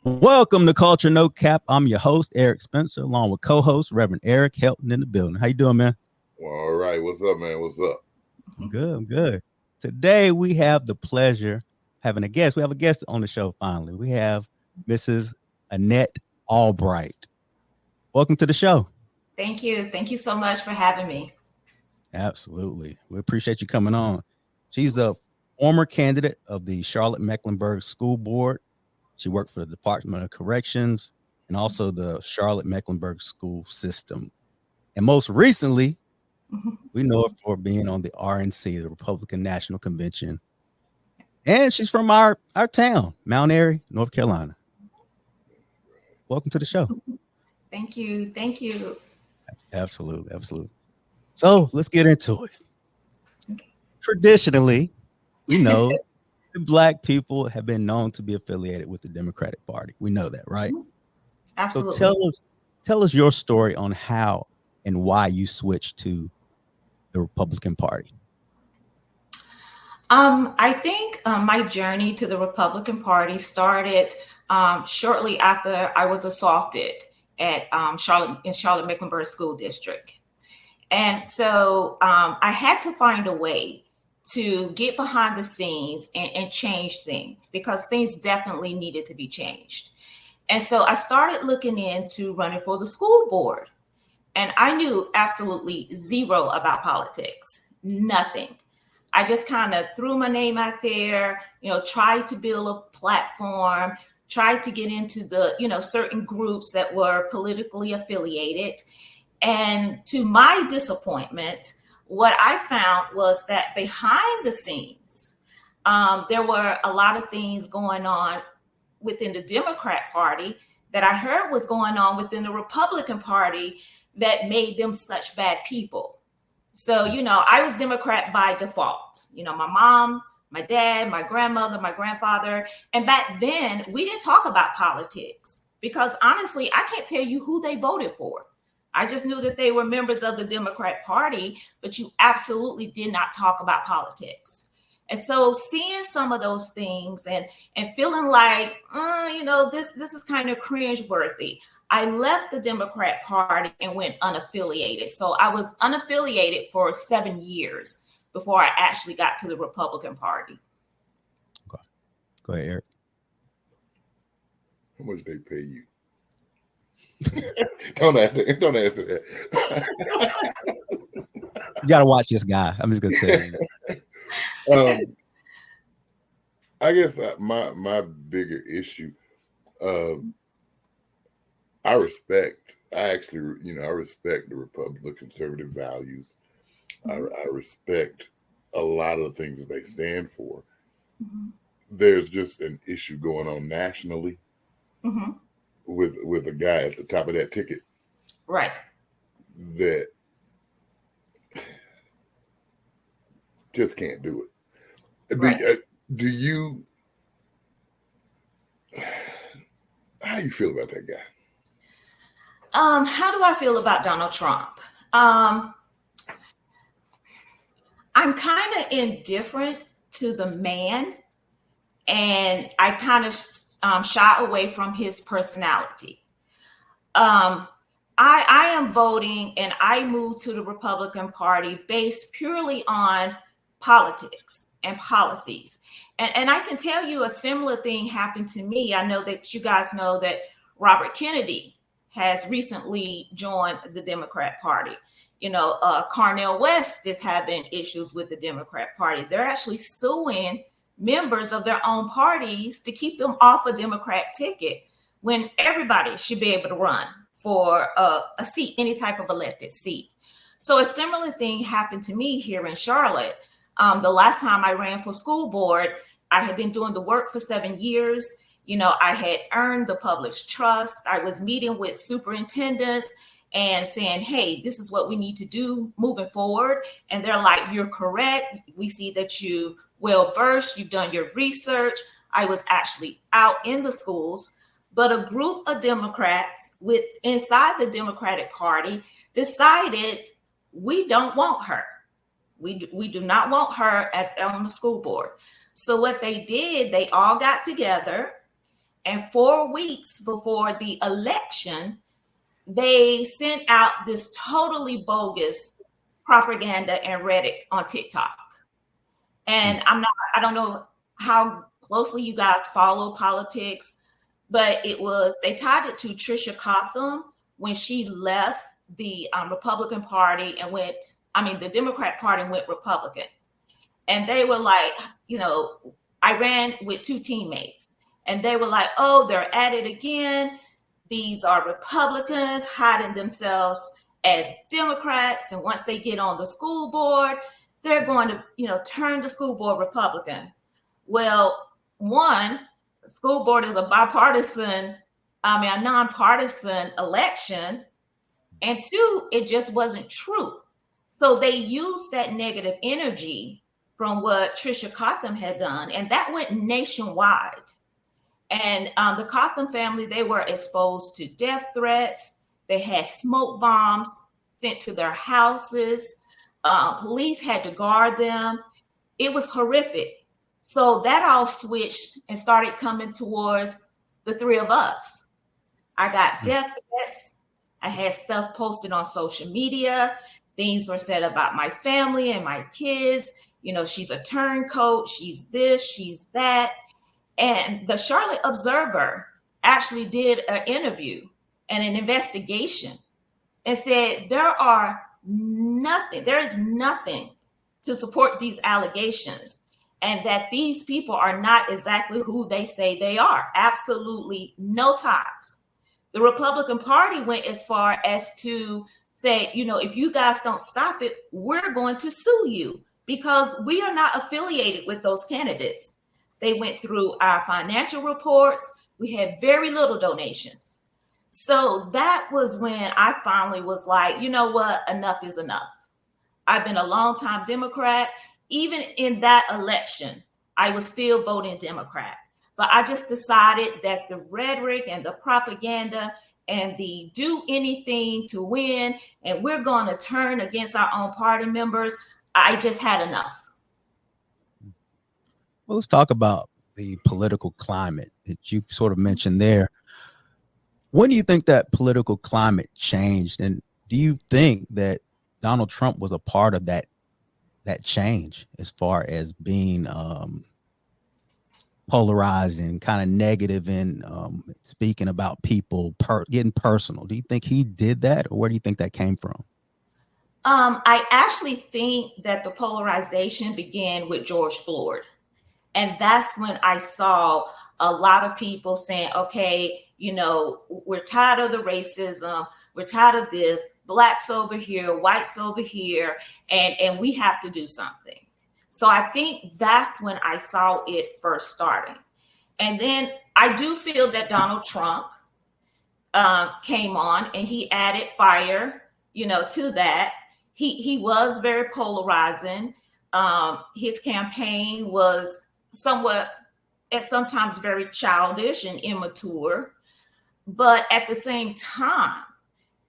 Welcome to Culture No Cap. I'm your host, Eric Spencer, along with co-host Reverend Eric Helton in the building. How you doing, man? Well, all right. What's up, man? What's up? I'm good. Today we have the pleasure having a guest. We have a guest on the show finally. We have Mrs. Annette Albright. Welcome to the show. Thank you. Thank you so much for having me. Absolutely. We appreciate you coming on. She's the former candidate of the Charlotte-Mecklenburg School Board. She worked for the Department of Corrections and also the Charlotte-Mecklenburg school system. And most recently, we know her for being on the RNC, the Republican National Convention. And she's from our town, Mount Airy, North Carolina. Welcome to the show. Thank you. Thank you. Absolutely. So let's get into it. Traditionally, we know Black people have been known to be affiliated with the Democratic Party. We know that, right? Absolutely. So tell us your story on how and why you switched to the Republican Party. I think my journey to the Republican Party started shortly after I was assaulted at Charlotte-Mecklenburg School District. And so I had to find a way to get behind the scenes and change things because things definitely needed to be changed. And so I started looking into running for the school board. And I knew absolutely zero about politics, nothing. I just kind of threw my name out there, tried to build a platform, tried to get into the, certain groups that were politically affiliated. And to my disappointment, what I found was that behind the scenes, there were a lot of things going on within the Democrat Party that I heard was going on within the Republican Party that made them such bad people. So, I was Democrat by default. My mom, my dad, my grandmother, my grandfather. And back then, we didn't talk about politics because honestly, I can't tell you who they voted for. I just knew that they were members of the Democrat Party, but you absolutely did not talk about politics. And so seeing some of those things and feeling like, this is kind of cringeworthy, I left the Democrat Party and went unaffiliated. So I was unaffiliated for 7 years before I actually got to the Republican Party. Okay. Go ahead, Eric. How much they pay you? Don't answer that. You got to watch this guy. I'm just going to tell you. I guess my bigger issue, I respect the Republican conservative values. I respect a lot of the things that they stand for. Mm-hmm. There's just an issue going on nationally. Mm-hmm. with a guy at the top of that ticket, right? That just can't do it. Right. Do you? How you feel about that guy? How do I feel about Donald Trump? I'm kind of indifferent to the man, and I kind of shy away from his personality. I am voting and I moved to the Republican Party based purely on politics and policies. And I can tell you a similar thing happened to me. I know that you guys know that Robert Kennedy has recently joined the Democrat Party. Cornel West is having issues with the Democrat Party. They're actually suing members of their own parties to keep them off a Democrat ticket when everybody should be able to run for a seat, any type of elected seat. So a similar thing happened to me here in Charlotte. The last time I ran for school board, I had been doing the work for 7 years. I had earned the public's trust. I was meeting with superintendents and saying, hey, this is what we need to do moving forward. And they're like, you're correct. We see that you well-versed, you've done your research. I was actually out in the schools, but a group of Democrats inside the Democratic Party decided we don't want her. We do not want her on the school board. So what they did, they all got together And 4 weeks before the election, they sent out this totally bogus propaganda and rhetoric on TikTok. And I don't know how closely you guys follow politics, but they tied it to Trisha Cotham when she left the Republican Party and the Democrat Party went Republican. And they were like, I ran with 2 teammates and they were like, oh, they're at it again. These are Republicans hiding themselves as Democrats. And once they get on the school board, they're going to, turn the school board Republican. Well, one, the school board is a nonpartisan election. And 2, it just wasn't true. So they used that negative energy from what Trisha Cotham had done, and that went nationwide. And the Cotham family, they were exposed to death threats. They had smoke bombs sent to their houses. Police had to guard them. It was horrific. So that all switched and started coming towards the 3 of us. I got death threats. I had stuff posted on social media. Things were said about my family and my kids. She's a turncoat. She's this, she's that. And the Charlotte Observer actually did an interview and an investigation and said there is nothing to support these allegations, and that these people are not exactly who they say they are. Absolutely no ties. The Republican Party went as far as to say, if you guys don't stop it, we're going to sue you because we are not affiliated with those candidates. They went through our financial reports. We had very little donations. So that was when I finally was like, you know what? Enough is enough. I've been a longtime Democrat. Even in that election, I was still voting Democrat. But I just decided that the rhetoric and the propaganda and the do anything to win, and we're going to turn against our own party members, I just had enough. Well, let's talk about the political climate that you sort of mentioned there. When do you think that political climate changed? And do you think that Donald Trump was a part of that change as far as being polarized and kind of negative and speaking about people getting personal? Do you think he did that, or where do you think that came from? I actually think that the polarization began with George Floyd. And that's when I saw a lot of people saying, okay, we're tired of the racism. We're tired of this. Blacks over here, whites over here, and we have to do something. So I think that's when I saw it first starting. And then I do feel that Donald Trump came on and he added fire, to that. He was very polarizing. His campaign was sometimes very childish and immature. But at the same time,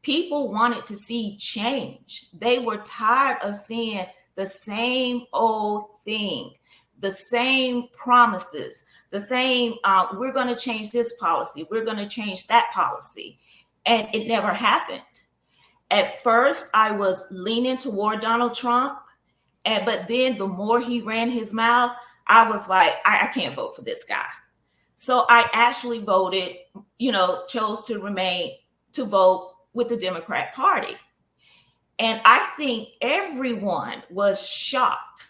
people wanted to see change. They were tired of seeing the same old thing, the same promises, the same, we're going to change this policy, we're going to change that policy. And it never happened. At first, I was leaning toward Donald Trump. But then the more he ran his mouth, I was like, I can't vote for this guy. So I actually voted, chose to vote with the Democrat Party. And I think everyone was shocked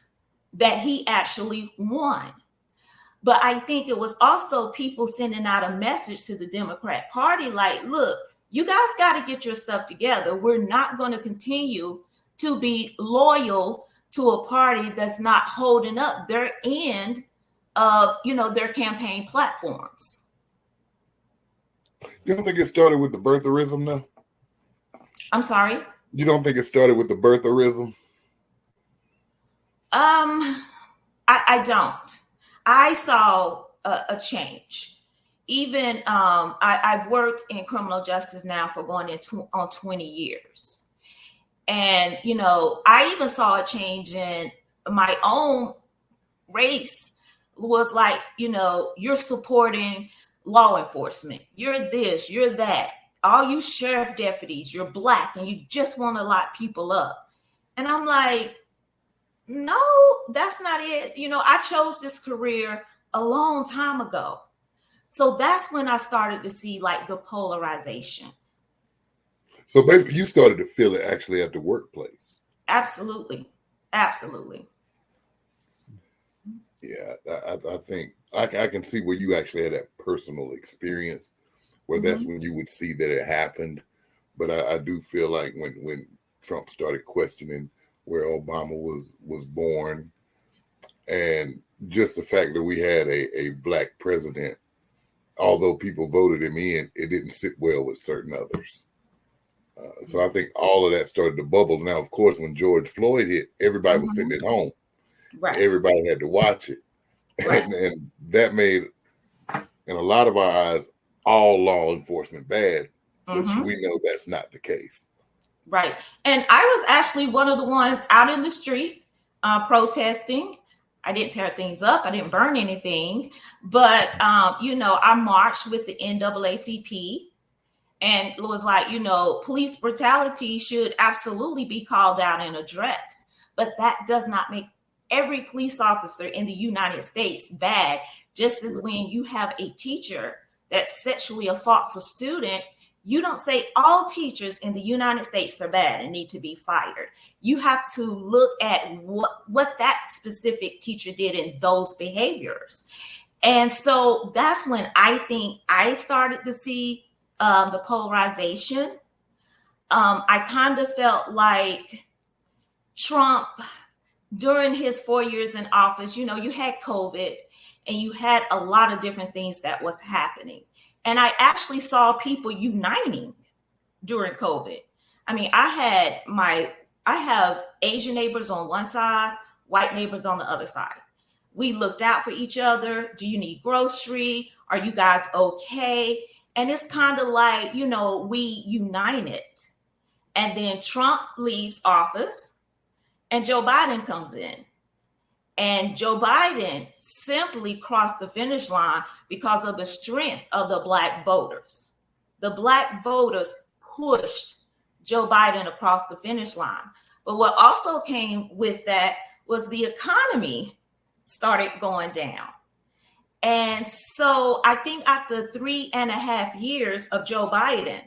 that he actually won. But I think it was also people sending out a message to the Democrat Party like, look, you guys got to get your stuff together. We're not going to continue to be loyal to a party that's not holding up their end of, their campaign platforms. You don't think it started with the birtherism now? I'm sorry? You don't think it started with the birtherism? I don't. I saw a change. Even I've worked in criminal justice now for going on 20 years. And, I even saw a change in my own race. Was like, you're supporting law enforcement. You're this, you're that. All you sheriff deputies, you're Black and you just want to lock people up. And I'm like, no, that's not it. You know, I chose this career a long time ago. So that's when I started to see like the polarization. So basically, you started to feel it actually at the workplace. Absolutely. Absolutely. Yeah, I think I can see where you actually had that personal experience, where that's when you would see that it happened. But I do feel like when Trump started questioning where Obama was born, and just the fact that we had a Black president, although people voted him in, it didn't sit well with certain others. So I think all of that started to bubble. Now, of course, when George Floyd hit, everybody was sitting at home. Right. Everybody had to watch it. Right. And that made, in a lot of our eyes, all law enforcement bad, which we know that's not the case. Right. And I was actually one of the ones out in the street protesting. I didn't tear things up. I didn't burn anything. But, you know, I marched with the NAACP. And it was like, you know, police brutality should absolutely be called out and addressed. But that does not make every police officer in the United States bad. Just as when you have a teacher that sexually assaults a student, you don't say all teachers in the United States are bad and need to be fired. You have to look at what that specific teacher did in those behaviors. And so that's when I think I started to see the polarization. I kind of felt like Trump, during his 4 years in office, you know, you had COVID and you had a lot of different things that was happening. And I actually saw people uniting during COVID. I mean, I have Asian neighbors on one side, white neighbors on the other side. We looked out for each other. Do you need grocery? Are you guys okay? And it's kind of like, you know, we united. And then Trump leaves office and Joe Biden comes in. And Joe Biden simply crossed the finish line because of the strength of the Black voters. The Black voters pushed Joe Biden across the finish line. But what also came with that was the economy started going down. And so I think after 3.5 years of Joe Biden,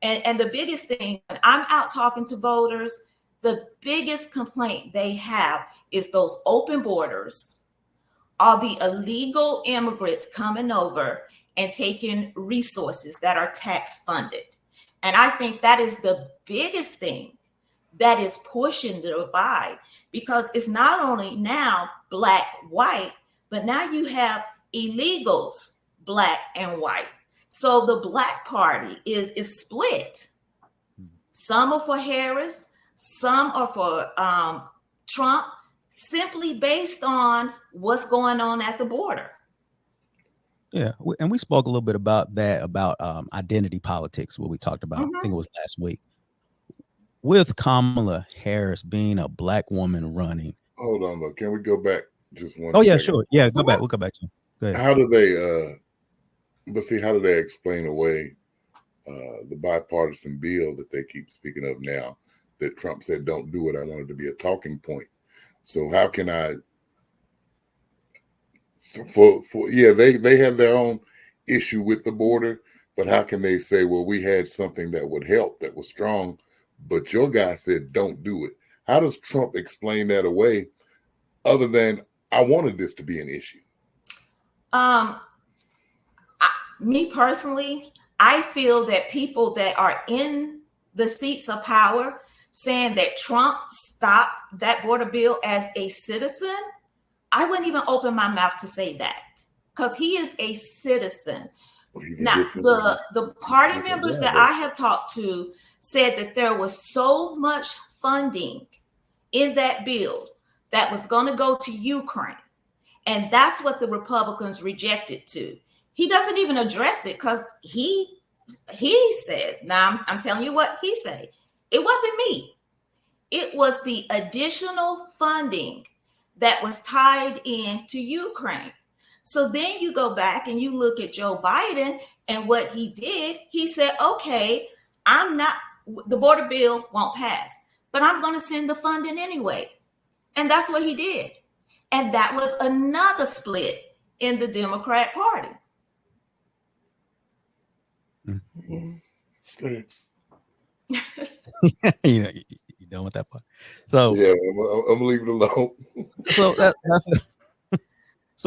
and the biggest thing, when I'm out talking to voters, the biggest complaint they have is those open borders, all the illegal immigrants coming over and taking resources that are tax funded. And I think that is the biggest thing that is pushing the divide, because it's not only now Black, white, but now you have illegals, Black and white. So the Black Party is split. Some are for Harris, some are for Trump, simply based on what's going on at the border. Yeah, and we spoke a little bit about that, about identity politics, what we talked about. I think it was last week. With Kamala Harris being a Black woman running. Hold on, though. Can we go back just one? Oh yeah, sure. Yeah, go back. We'll go back to you. Go ahead. How do they? But see, how do they explain away the bipartisan bill that they keep speaking of now? That Trump said, "Don't do it. I want it to be a talking point." So how can I? They have their own issue with the border, but how can they say, well, we had something that would help, that was strong, but your guy said don't do it? How does Trump explain that away, other than I wanted this to be an issue? Me personally, I feel that people that are in the seats of power saying that Trump stopped that border bill as a citizen, I wouldn't even open my mouth to say that, because he is a citizen. Now, the party members that I have talked to said that there was so much funding in that bill that was going to go to Ukraine. And that's what the Republicans rejected too. He doesn't even address it, because he says, now I'm telling you what he said. It wasn't me. It was the additional funding that was tied in to Ukraine. So then you go back and you look at Joe Biden and what he did. He said, okay, the border bill won't pass, but I'm going to send the funding anyway. And that's what he did. And that was another split in the Democrat Party. Mm-hmm. Go ahead. You done with that part? So yeah, I'm gonna leave it alone. So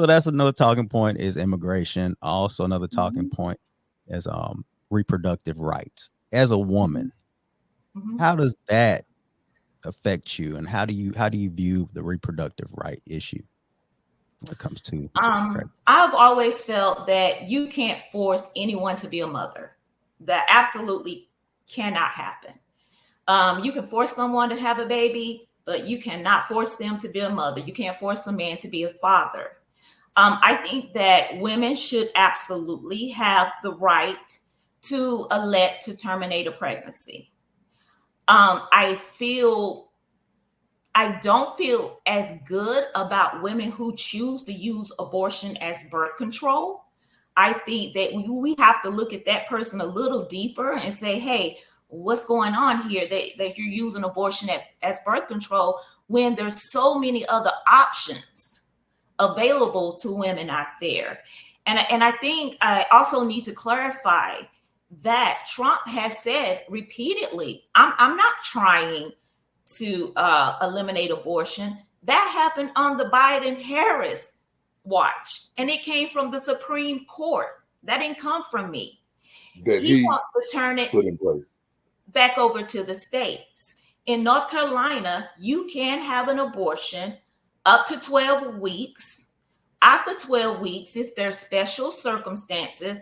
that's another talking point is immigration. Also, another talking point is reproductive rights. As a woman, how does that affect you, and how do you view the reproductive right issue when it comes to? I've always felt that you can't force anyone to be a mother. That absolutely cannot happen. You can force someone to have a baby, but you cannot force them to be a mother. You can't force a man to be a father. I think that women should absolutely have the right to elect to terminate a pregnancy. I don't feel as good about women who choose to use abortion as birth control. I think that we have to look at that person a little deeper and say, hey, what's going on here that you're using abortion as birth control when there's so many other options available to women out there. And I think I also need to clarify that Trump has said repeatedly, I'm not trying to eliminate abortion. That happened on the Biden-Harris watch, and it came from the Supreme Court. That didn't come from me. That he wants to turn it put in place back over to the states. In North Carolina, you can have an abortion up to 12 weeks. After 12 weeks, if there's special circumstances,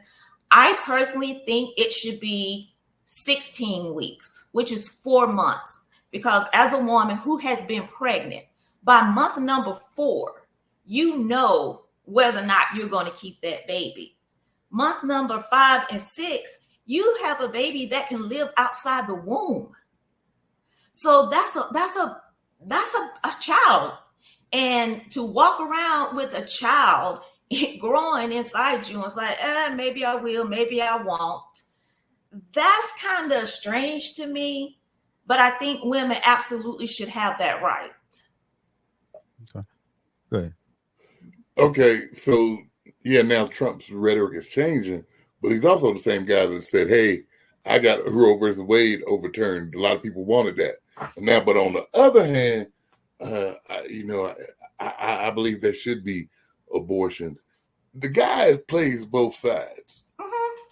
I personally think it should be 16 weeks, which is 4 months. Because as a woman who has been pregnant, by month number 4, you know whether or not you're going to keep that baby. Month number 5 and 6, you have a baby that can live outside the womb. So that's a child. And to walk around with a child growing inside you, and it's like, maybe I will, maybe I won't. That's kind of strange to me, but I think women absolutely should have that right. Okay, good. Okay, so yeah, now Trump's rhetoric is changing, but he's also the same guy that said, hey, I got Roe versus Wade overturned. A lot of people wanted that. And now, but on the other hand, I believe there should be abortions. The guy plays both sides.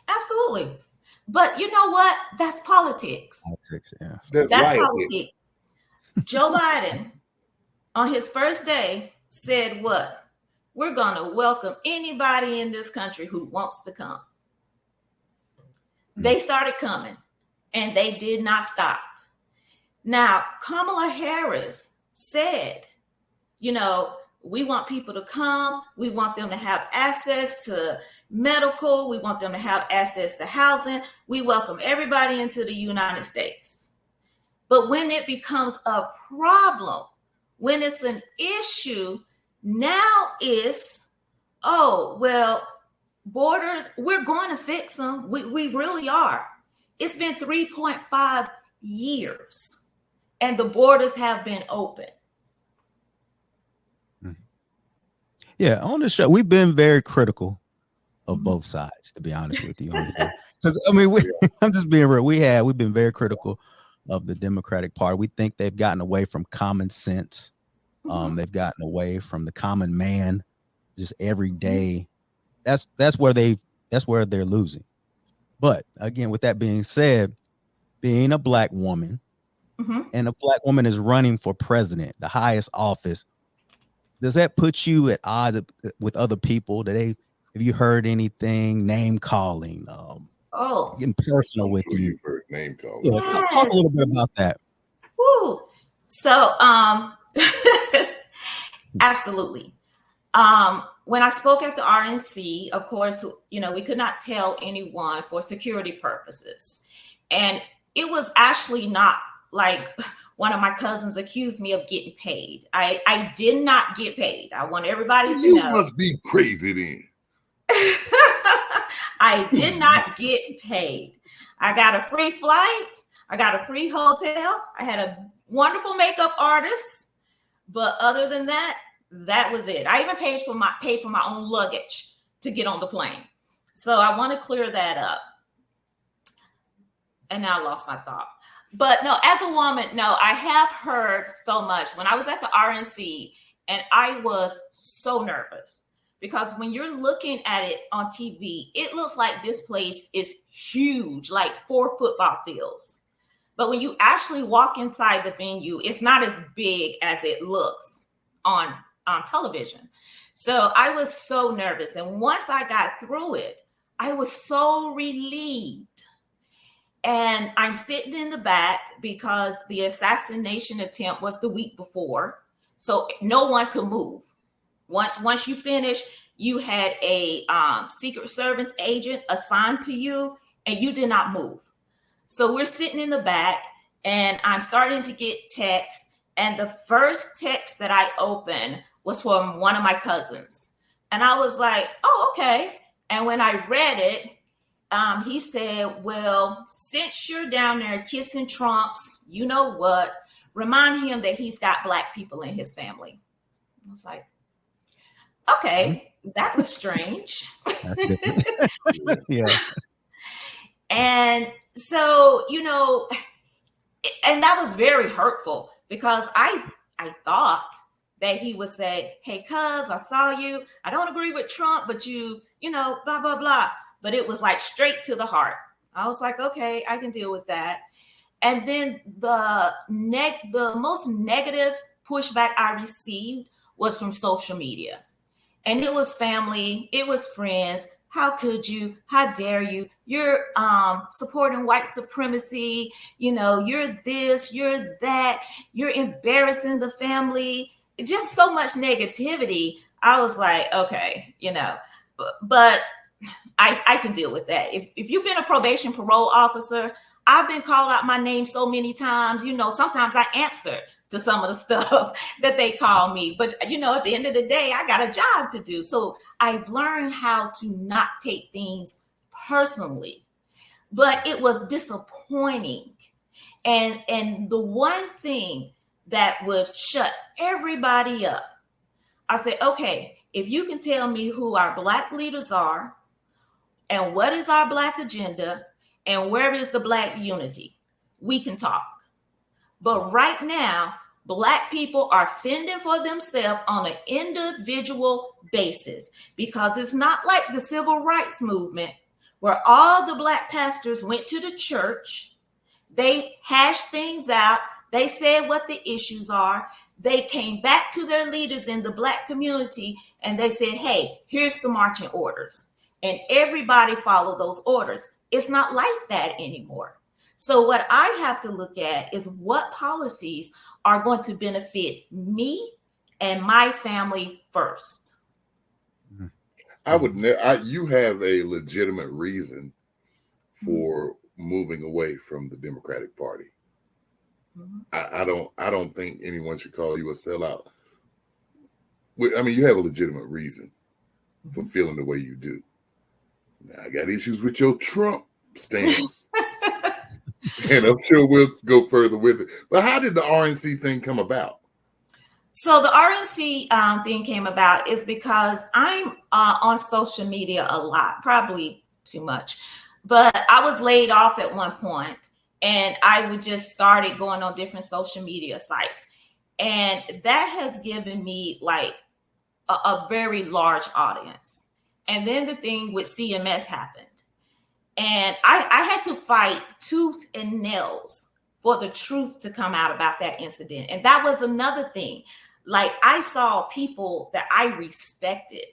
Absolutely. But you know what? That's politics. Politics, yeah. That's politics. Joe Biden, on his first day, said what? We're going to welcome anybody in this country who wants to come. They started coming, and they did not stop. Now, Kamala Harris said, we want people to come. We want them to have access to medical. We want them to have access to housing. We welcome everybody into the United States. But when it becomes a problem, when it's an issue, now it's, borders, we're going to fix them. We really are. It's been 3.5 years, and the borders have been open. Yeah, on the show, we've been very critical of both sides, to be honest with you. Because I'm just being real. We've been very critical of the Democratic Party. We think they've gotten away from common sense. They've gotten away from the common man, just every day. That's where they're losing. But again, with that being said, being a Black woman, and a Black woman is running for president, the highest office, does that put you at odds with other people? Have you heard anything, name calling, getting personal with you? Heard name calling. Yeah, yes. Talk a little bit about that. Woo. So, absolutely. When I spoke at the RNC, of course, we could not tell anyone for security purposes. And it was actually not like one of my cousins accused me of getting paid. I did not get paid. I want everybody to You know. must be crazy then. I did not get paid. I got a free flight. I got a free hotel. I had a wonderful makeup artist. But other than that, that was it. I even paid for my own luggage to get on the plane. So I want to clear that up. And now I lost my thought. But no, as a woman, no, I have heard so much. When I was at the RNC, and I was so nervous because when you're looking at it on TV, it looks like this place is huge, like 4 football fields. But when you actually walk inside the venue, it's not as big as it looks on television. So I was so nervous. And once I got through it, I was so relieved. And I'm sitting in the back because the assassination attempt was the week before. So no one could move. Once you finish, you had a Secret Service agent assigned to you, and you did not move. So we're sitting in the back, and I'm starting to get texts. And the first text that I opened was from one of my cousins. And I was like, oh, okay. And when I read it, he said, well, since you're down there kissing Trumps, you know what? Remind him that he's got Black people in his family. I was like, okay, that was strange. Yeah. And so, and that was very hurtful because I thought that he would say, hey, cuz, I saw you. I don't agree with Trump, but you blah, blah, blah. But it was like straight to the heart. I was like, okay, I can deal with that. And then the most negative pushback I received was from social media. And it was family, it was friends. How could you? How dare you? You're supporting white supremacy. You're this, you're that. You're embarrassing the family. Just so much negativity. I was like, okay, but I can deal with that. If you've been a probation parole officer, I've been called out my name so many times. Sometimes I answer to some of the stuff that they call me. But, at the end of the day, I got a job to do. So I've learned how to not take things personally. But it was disappointing. And the one thing that would shut everybody up, I said, okay, if you can tell me who our Black leaders are, and what is our Black agenda, and where is the Black unity, we can talk. But right now, Black people are fending for themselves on an individual basis because it's not like the civil rights movement where all the Black pastors went to the church, they hashed things out, they said what the issues are, they came back to their leaders in the Black community, and they said, hey, here's the marching orders. And everybody followed those orders. It's not like that anymore. So what I have to look at is what policies are going to benefit me and my family first. You have a legitimate reason for moving away from the Democratic Party. I don't think anyone should call you a sellout. I mean, you have a legitimate reason for feeling the way you do. Now, I got issues with your Trump stance. And I'm sure we'll go further with it. But how did the RNC thing come about? So the RNC thing came about is because I'm on social media a lot, probably too much. But I was laid off at one point, and I would just started going on different social media sites. And that has given me like a very large audience. And then the thing with CMS happened. And I had to fight tooth and nails for the truth to come out about that incident. And that was another thing. Like, I saw people that I respected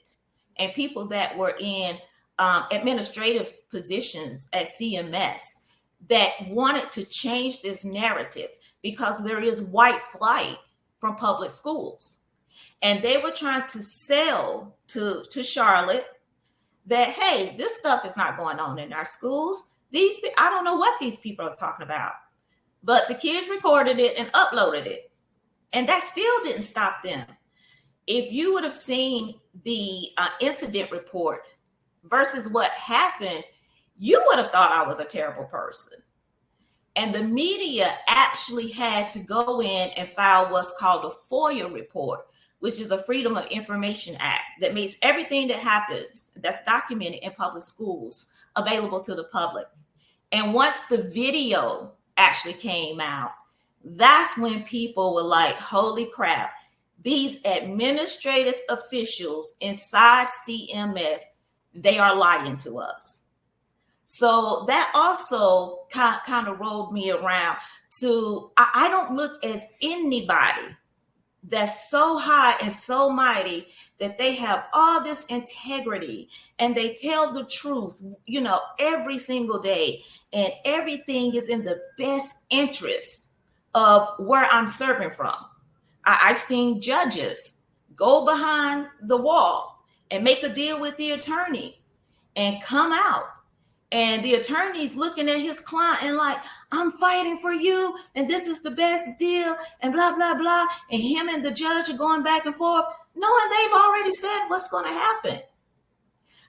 and people that were in administrative positions at CMS that wanted to change this narrative because there is white flight from public schools. And they were trying to sell to Charlotte that, hey, this stuff is not going on in our schools. I don't know what these people are talking about. But the kids recorded it and uploaded it. And that still didn't stop them. If you would have seen the incident report versus what happened, you would have thought I was a terrible person. And the media actually had to go in and file what's called a FOIA report, which is a Freedom of Information Act that makes everything that happens that's documented in public schools available to the public. And once the video actually came out, that's when people were like, holy crap, these administrative officials inside CMS, they are lying to us. So that also kind of rolled me around to, I don't look as anybody that's so high and so mighty that they have all this integrity and they tell the truth, you know, every single day, and everything is in the best interest of where I'm serving from. I've seen judges go behind the wall and make a deal with the attorney and come out. And the attorney's looking at his client and like, I'm fighting for you, and this is the best deal, and blah, blah, blah. And him and the judge are going back and forth, knowing they've already said what's going to happen.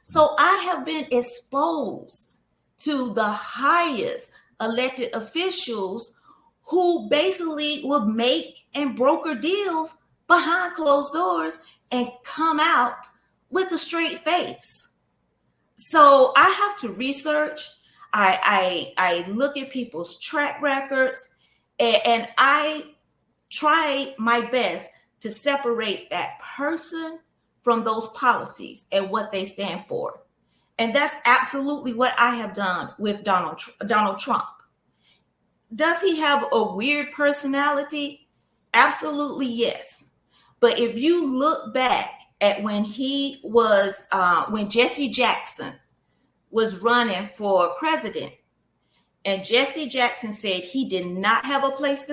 So I have been exposed to the highest elected officials who basically would make and broker deals behind closed doors and come out with a straight face. So I have to research. I look at people's track records, and I try my best to separate that person from those policies and what they stand for. And that's absolutely what I have done with Donald Trump. Does he have a weird personality? Absolutely, yes. But if you look back at when he was, when Jesse Jackson was running for president, and Jesse Jackson said he did not have a place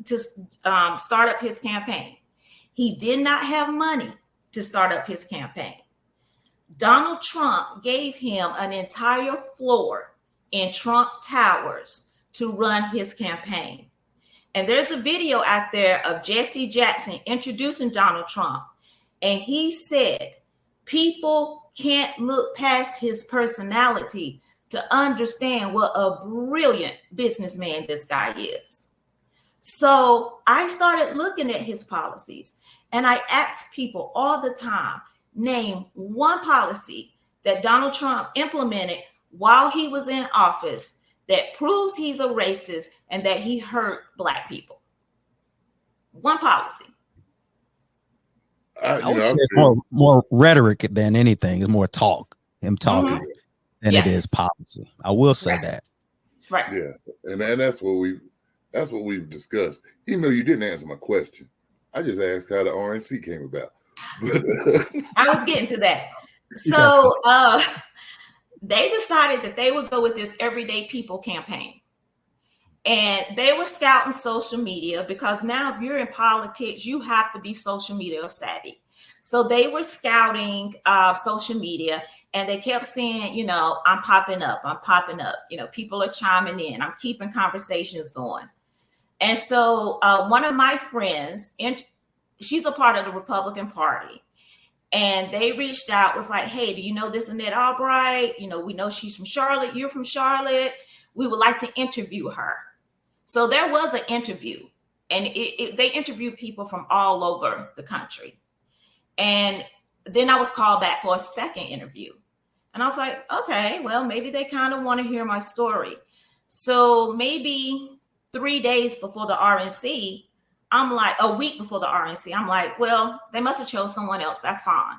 to start up his campaign. He did not have money to start up his campaign. Donald Trump gave him an entire floor in Trump Towers to run his campaign. And there's a video out there of Jesse Jackson introducing Donald Trump. And he said, people can't look past his personality to understand what a brilliant businessman this guy is. So I started looking at his policies, and I asked people all the time, name one policy that Donald Trump implemented while he was in office that proves he's a racist and that he hurt Black people. One policy. I would say it's more rhetoric than anything. It's more talk, him talking, than it is policy. I will say that. Right. Yeah, and that's what we've discussed. Even though you didn't answer my question, I just asked how the RNC came about. But I was getting to that. So they decided that they would go with this Everyday People campaign. And they were scouting social media because now if you're in politics, you have to be social media savvy. So they were scouting social media, and they kept saying, you know, I'm popping up. You know, people are chiming in. I'm keeping conversations going. And so one of my friends, and she's a part of the Republican Party, and they reached out, was like, hey, do you know this Annette Albright? You know, we know she's from Charlotte. You're from Charlotte. We would like to interview her. So there was an interview, and they interviewed people from all over the country. And then I was called back for a second interview. And I was like, okay, well, maybe they kind of want to hear my story. So maybe 3 days before the RNC, I'm like, a week before the RNC, I'm like, well, they must have chose someone else. That's fine.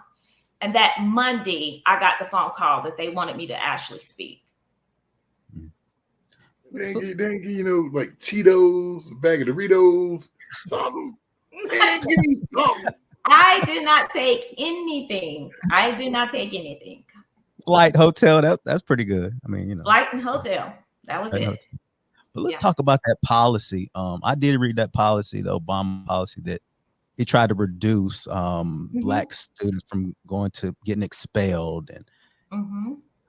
And that Monday, I got the phone call that they wanted me to actually speak. They ain't give you know, like Cheetos, a bag of Doritos, something. They ain't give you something. I did not take anything. Flight, hotel, that's pretty good. I mean, you know. Flight and hotel. That was it. Hotel. But let's talk about that policy. I did read that policy, the Obama policy, that he tried to reduce Black students from getting expelled. And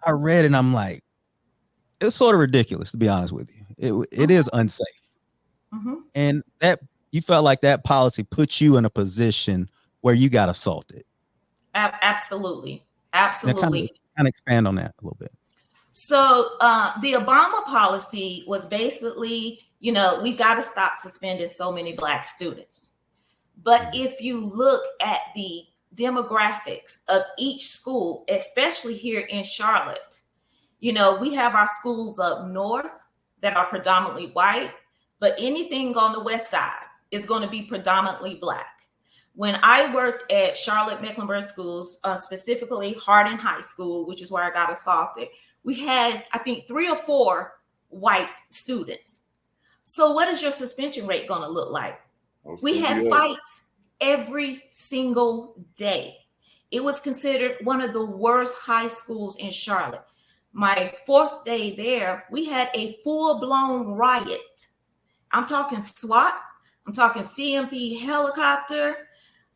I read it and I'm like, it's sort of ridiculous, to be honest with you. It is unsafe. And that you felt like that policy put you in a position where you got assaulted. Absolutely. Now, kind of expand on that a little bit. So the Obama policy was basically, we've got to stop suspending so many Black students. But if you look at the demographics of each school, especially here in Charlotte, we have our schools up north that are predominantly white, but anything on the west side is going to be predominantly Black. When I worked at Charlotte Mecklenburg schools, specifically Hardin High School, which is where I got assaulted, we had, I think, 3 or 4 white students. So what is your suspension rate going to look like? We had fights every single day. It was considered one of the worst high schools in Charlotte. My 4th day there, we had a full-blown riot. I'm talking SWAT, I'm talking CMP helicopter,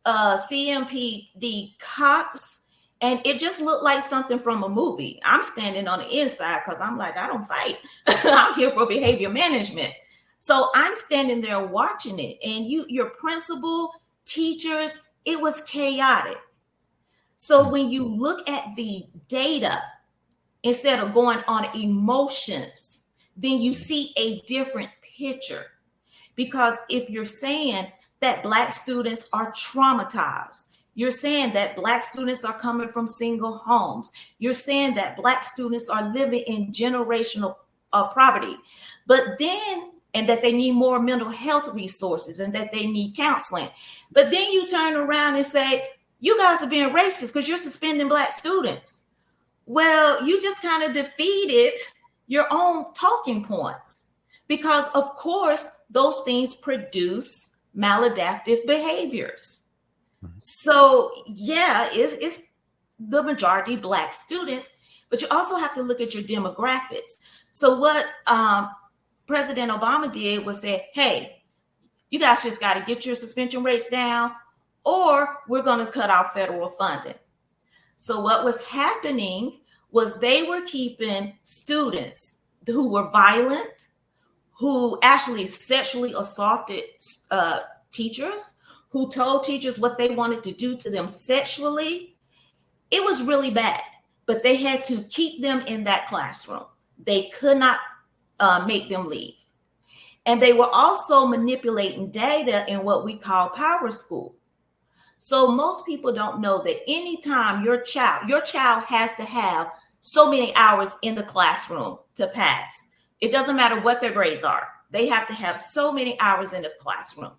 CMPD cops, and it just looked like something from a movie. I'm standing on the inside because I'm like, I don't fight. I'm here for behavior management. So I'm standing there watching it, and your principal, teachers, it was chaotic. So when you look at the data, instead of going on emotions, then you see a different picture. Because if you're saying that Black students are traumatized, you're saying that Black students are coming from single homes, you're saying that Black students are living in generational poverty, and that they need more mental health resources and that they need counseling. But then you turn around and say, you guys are being racist because you're suspending Black students. Well, you just kind of defeated your own talking points, because of course, those things produce maladaptive behaviors. So yeah, it's the majority Black students, but you also have to look at your demographics. So what President Obama did was say, hey, you guys just got to get your suspension rates down, or we're going to cut off federal funding. So what was happening was they were keeping students who were violent, who actually sexually assaulted teachers, who told teachers what they wanted to do to them sexually. It was really bad, but they had to keep them in that classroom. They could not make them leave. And they were also manipulating data in what we call power school. So most people don't know that anytime your child has to have so many hours in the classroom to pass. It doesn't matter what their grades are. They have to have so many hours in the classroom.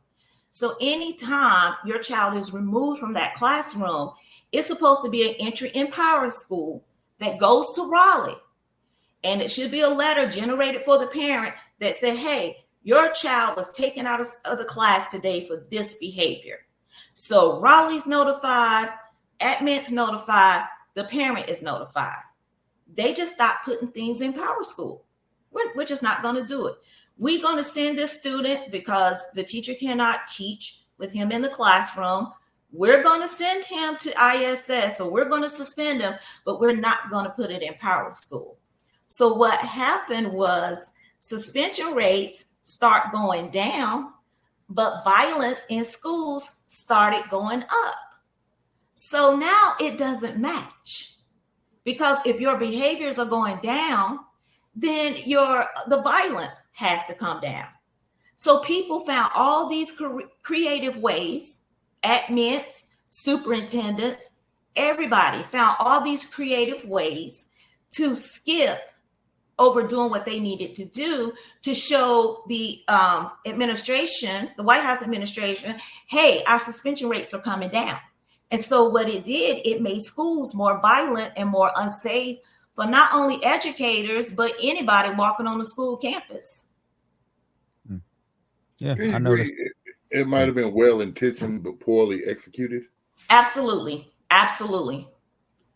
So anytime your child is removed from that classroom, it's supposed to be an entry in power school that goes to Raleigh. And it should be a letter generated for the parent that said, hey, your child was taken out of the class today for this behavior. So Raleigh's notified, admin's notified, the parent is notified. They just stopped putting things in power school. We're just not going to do it. We're going to send this student because the teacher cannot teach with him in the classroom. We're going to send him to ISS, so we're going to suspend him, but we're not going to put it in power school. So what happened was suspension rates start going down, but violence in schools started going up. So now it doesn't match, because if your behaviors are going down, then the violence has to come down. So people found all these creative ways, admins, superintendents, everybody found all these creative ways to skip over doing what they needed to do to show the administration, the White House administration, hey, our suspension rates are coming down. And so what it did, it made schools more violent and more unsafe for not only educators, but anybody walking on the school campus. Yeah, I noticed. It might have been well-intentioned, but poorly executed. Absolutely. Absolutely.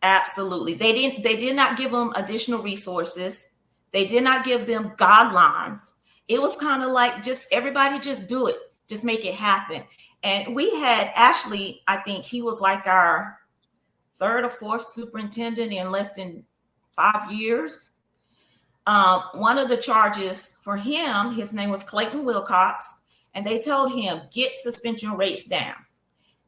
Absolutely. They did not give them additional resources. They did not give them guidelines. It was kind of like everybody just do it. Just make it happen. And we had Ashley, I think he was like our 3rd or 4th superintendent in less than 5 years. One of the charges for him, his name was Clayton Wilcox, and they told him, get suspension rates down.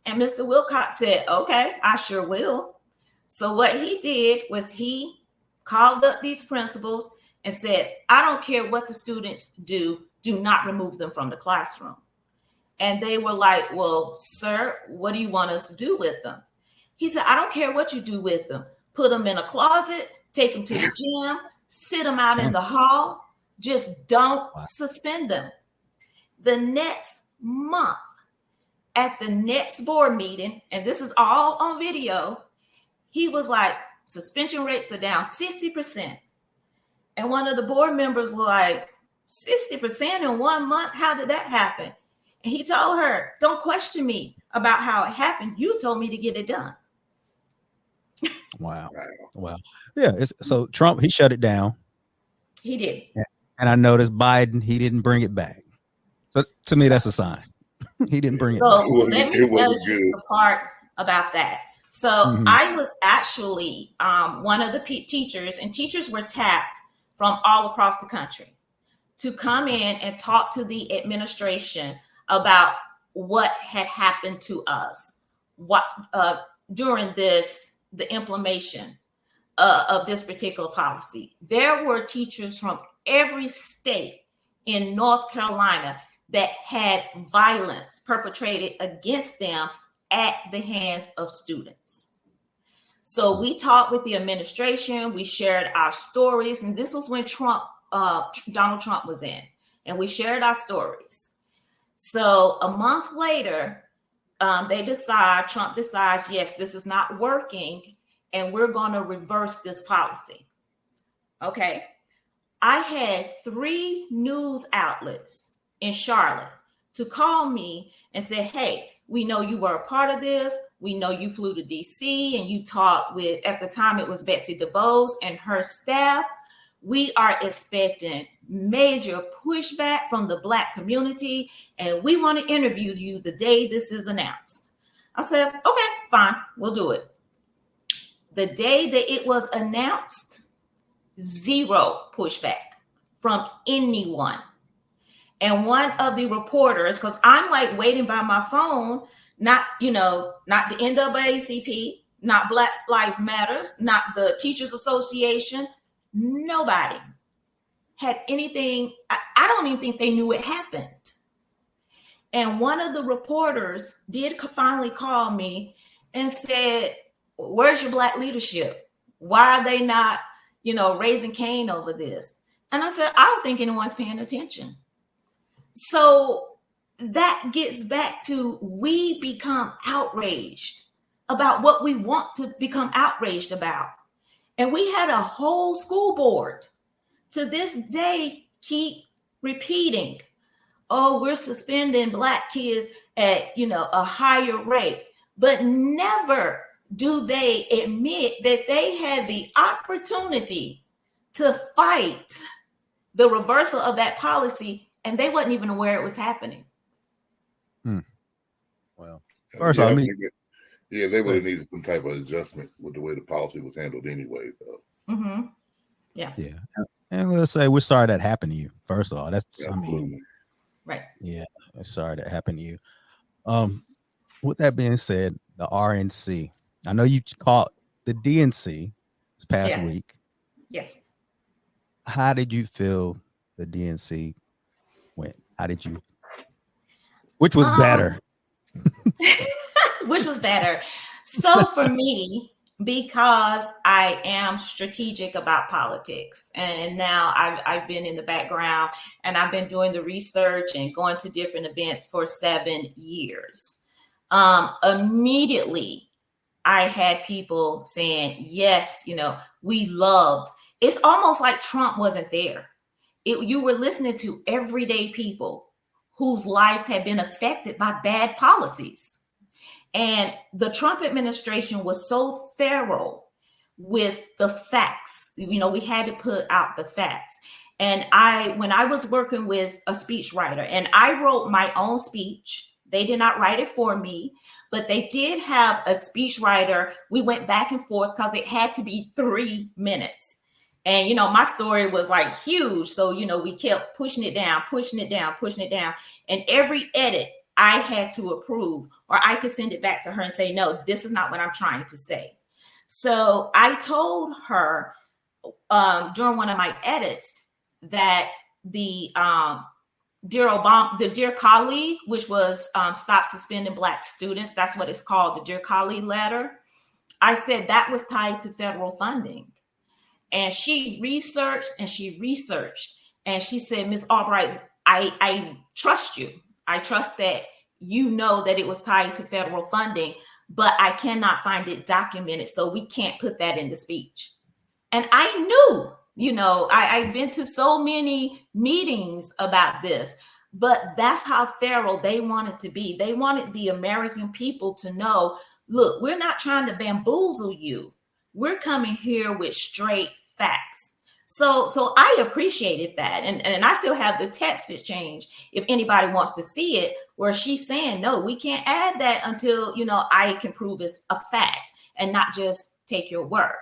And Mr. Wilcox said, okay, I sure will. So what he did was he called up these principals and said, I don't care what the students do not remove them from the classroom. And they were like, well, sir, what do you want us to do with them? He said, I don't care what you do with them. Put them in a closet, take them to the gym, sit them out in the hall. Just don't suspend them. The next month, at the next board meeting, and this is all on video, he was like, suspension rates are down 60%. And one of the board members was like, 60% in 1 month? How did that happen? And he told her, don't question me about how it happened. You told me to get it done. Wow. Yeah. So Trump, he shut it down. He did. And I noticed Biden, he didn't bring it back. So to me, that's a sign. He didn't bring it back. So let me tell you the part about that. So I was actually one of the teachers, and teachers were tapped from all across the country to come in and talk to the administration about what had happened to us, during the implementation of this particular policy. There were teachers from every state in North Carolina that had violence perpetrated against them at the hands of students. So we talked with the administration, we shared our stories, and this was when Donald Trump was in, and we shared our stories. So a month later, Trump decides, yes, this is not working, and we're going to reverse this policy. Okay. I had 3 news outlets in Charlotte to call me and say, hey, we know you were a part of this. We know you flew to DC and you talked with, at the time it was Betsy DeVos and her staff. We are expecting major pushback from the Black community, and we want to interview you the day this is announced. I said, okay, fine, we'll do it. The day that it was announced, 0 pushback from anyone. And one of the reporters, because I'm like waiting by my phone, not the NAACP, not Black Lives Matters, not the Teachers Association, nobody had anything. I don't even think they knew it happened. And one of the reporters did finally call me and said, where's your Black leadership? Why are they not, raising Cain over this? And I said, I don't think anyone's paying attention. So that gets back to, we become outraged about what we want to become outraged about. And we had a whole school board to this day keep repeating, oh, we're suspending Black kids at, a higher rate, but never do they admit that they had the opportunity to fight the reversal of that policy, and they wasn't even aware it was happening. Well, first of all, they would have needed some type of adjustment with the way the policy was handled anyway, though. Mm-hmm. Yeah. And let's say we're sorry that happened to you. First of all, right. Yeah, I'm sorry that happened to you. With that being said, the RNC, I know you caught the DNC this past week. Yes. How did you feel the DNC went? Which was better? Which was better? So for me, because I am strategic about politics, and now I've been in the background and I've been doing the research and going to different events for 7 years. Immediately, I had people saying, yes, we loved. It's almost like Trump wasn't there. You were listening to everyday people whose lives had been affected by bad policies. And the Trump administration was so thorough with the facts. We had to put out the facts. And when I was working with a speechwriter, and I wrote my own speech, they did not write it for me, but they did have a speechwriter. We went back and forth because it had to be 3 minutes. And, you know, my story was like huge. So, you know, we kept pushing it down, pushing it down, pushing it down. And every edit I had to approve, or I could send it back to her and say, no, this is not what I'm trying to say. So I told her during one of my edits that the Dear Colleague, which was Stop Suspending Black Students, that's what it's called, the Dear Colleague letter. I said that was tied to federal funding. And she researched and she researched. And she said, Ms. Albright, I trust you. I trust that you know that it was tied to federal funding, but I cannot find it documented. So we can't put that in the speech. And I knew, you know, I've been to so many meetings about this, but that's how thorough they wanted to be. They wanted the American people to know, look, we're not trying to bamboozle you. We're coming here with straight facts. So I appreciated that. And I still have the text exchange if anybody wants to see it, where she's saying, no, we can't add that until, you know, I can prove it's a fact and not just take your word.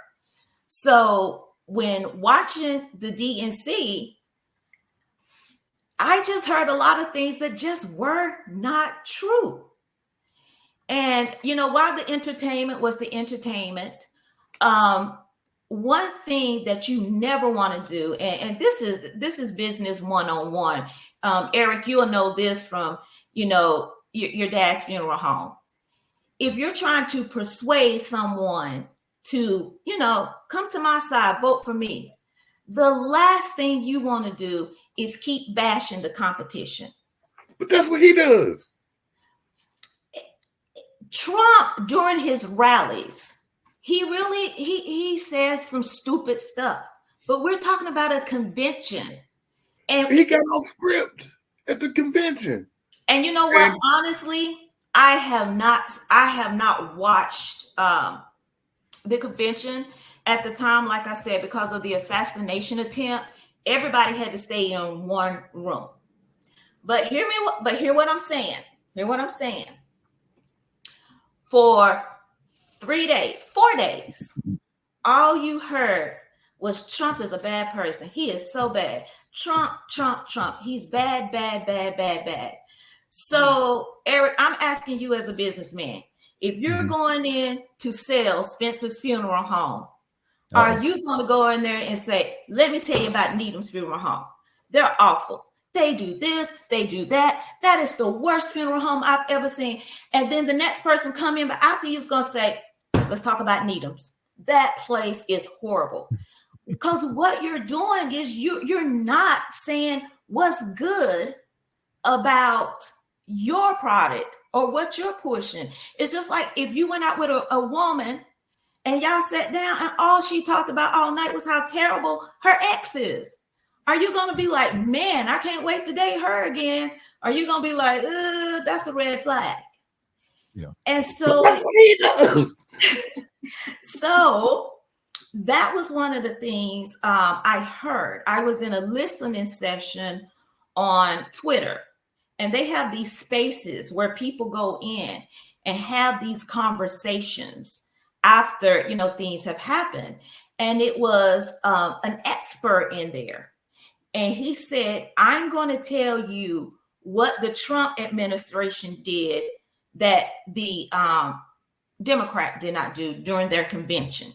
So when watching the DNC, I just heard a lot of things that just were not true. And, you know, while the entertainment was the entertainment, one thing that you never want to do, and this is business one-on-one. Eric, you'll know this from, you know, your dad's funeral home. If you're trying to persuade someone to, you know, come to my side, vote for me, the last thing you want to do is keep bashing the competition. But that's what he does. Trump, during his rallies, he says some stupid stuff, but we're talking about a convention. And he got off script at the convention. And you know what? Honestly, I have not watched the convention at the time. Like I said, because of the assassination attempt, everybody had to stay in one room. But hear what I'm saying. Hear what I'm saying. For 4 days, all you heard was Trump is a bad person. He is so bad. Trump. He's bad, bad, bad, bad, bad. So, Eric, I'm asking you as a businessman, if you're going in to sell Spencer's Funeral Home, are you going to go in there and say, let me tell you about Needham's Funeral Home? They're awful. They do this, they do that. That is the worst funeral home I've ever seen. And then the next person come in, but after you's going to say, let's talk about Needham's. That place is horrible. Because what you're doing is you're not saying what's good about your product or what you're pushing. It's just like if you went out with a woman and y'all sat down and all she talked about all night was how terrible her ex is. Are you going to be like, man, I can't wait to date her again? Are you going to be like, that's a red flag? Yeah. And so, so that was one of the things I heard. I was in a listening session on Twitter, and they have these spaces where people go in and have these conversations after, you know, things have happened. And it was an expert in there. And he said, I'm going to tell you what the Trump administration did that the Democrat did not do during their convention.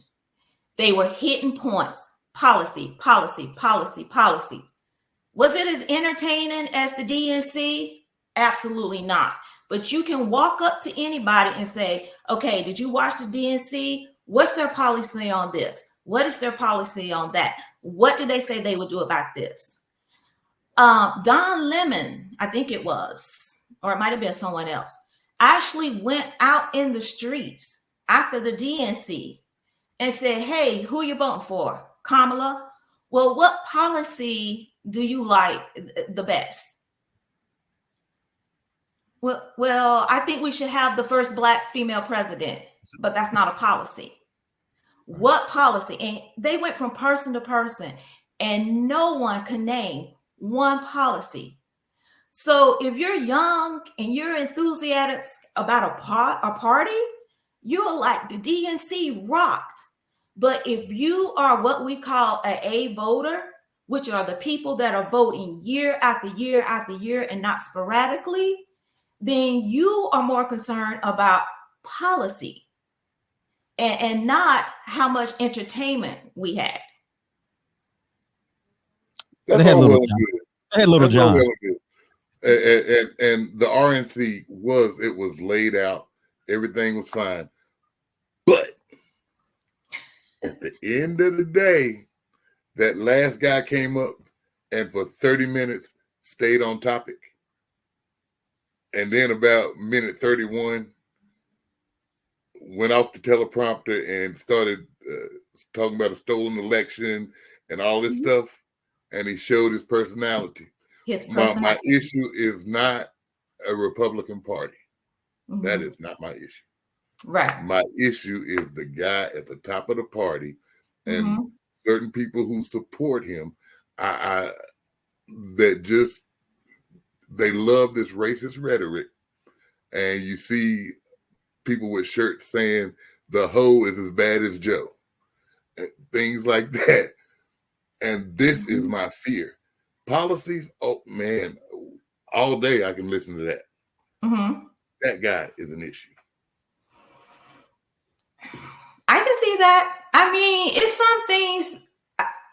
They were hitting points, policy. Was it as entertaining as the DNC? Absolutely not. But you can walk up to anybody and say, okay, did you watch the DNC? What's their policy on this? What is their policy on that? What do they say they would do about this? Don Lemon, I think it was, or it might have been someone else, actually went out in the streets after the DNC and said, hey, who are you voting for? Kamala? Well, what policy do you like the best? Well, I think we should have the first Black female president, but that's not a policy. What policy? And they went from person to person, and no one could name one policy. So if you're young and you're enthusiastic about a party, you're like, the DNC rocked. But if you are what we call a voter, which are the people that are voting year after year after year and not sporadically, then you are more concerned about policy and not how much entertainment we had. That's They had all Little well and John. good. They had Little That's all John. well and good. And the RNC was laid out. Everything was fine. But at the end of the day, that last guy came up and for 30 minutes stayed on topic. And then about minute 31, went off the teleprompter and started talking about a stolen election and all this stuff. And he showed his personality. My issue is not a Republican Party. That is not my issue. Right. My issue is the guy at the top of the party and certain people who support him. They love this racist rhetoric. And you see people with shirts saying the hoe is as bad as Joe. And things like that. And this is my fear. Policies, oh man, all day I can listen to that. That guy is an issue. I can see that. I mean, it's some things.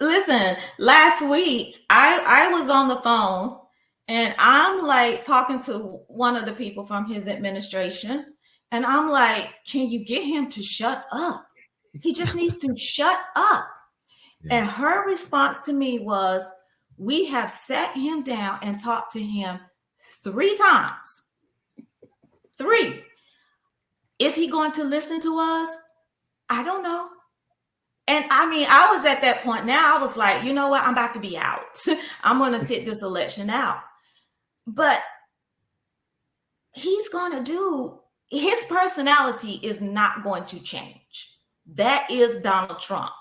Listen, last week I was on the phone and I'm like talking to one of the people from his administration. And I'm like, can you get him to shut up? He just needs to shut up. Yeah. And her response to me was, we have sat him down and talked to him 3 times. 3. Is he going to listen to us? I don't know. And I mean, I was at that point now, I was like, you know what? I'm about to be out. I'm going to sit this election out. But he's going to his personality is not going to change. That is Donald Trump.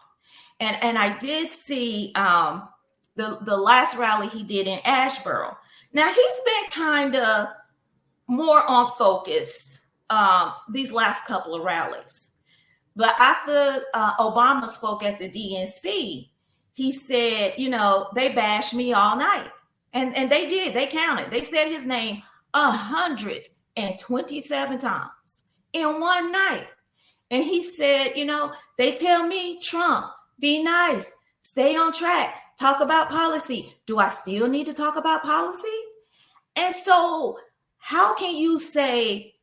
And I did see the last rally he did in Asheboro. Now, he's been kind of more on focus these last couple of rallies. But after Obama spoke at the DNC, he said, you know, they bashed me all night. And they did. They counted. They said his name 127 times in one night. And he said, you know, they tell me, Trump, be nice, stay on track, talk about policy. Do I still need to talk about policy? And so how can you say,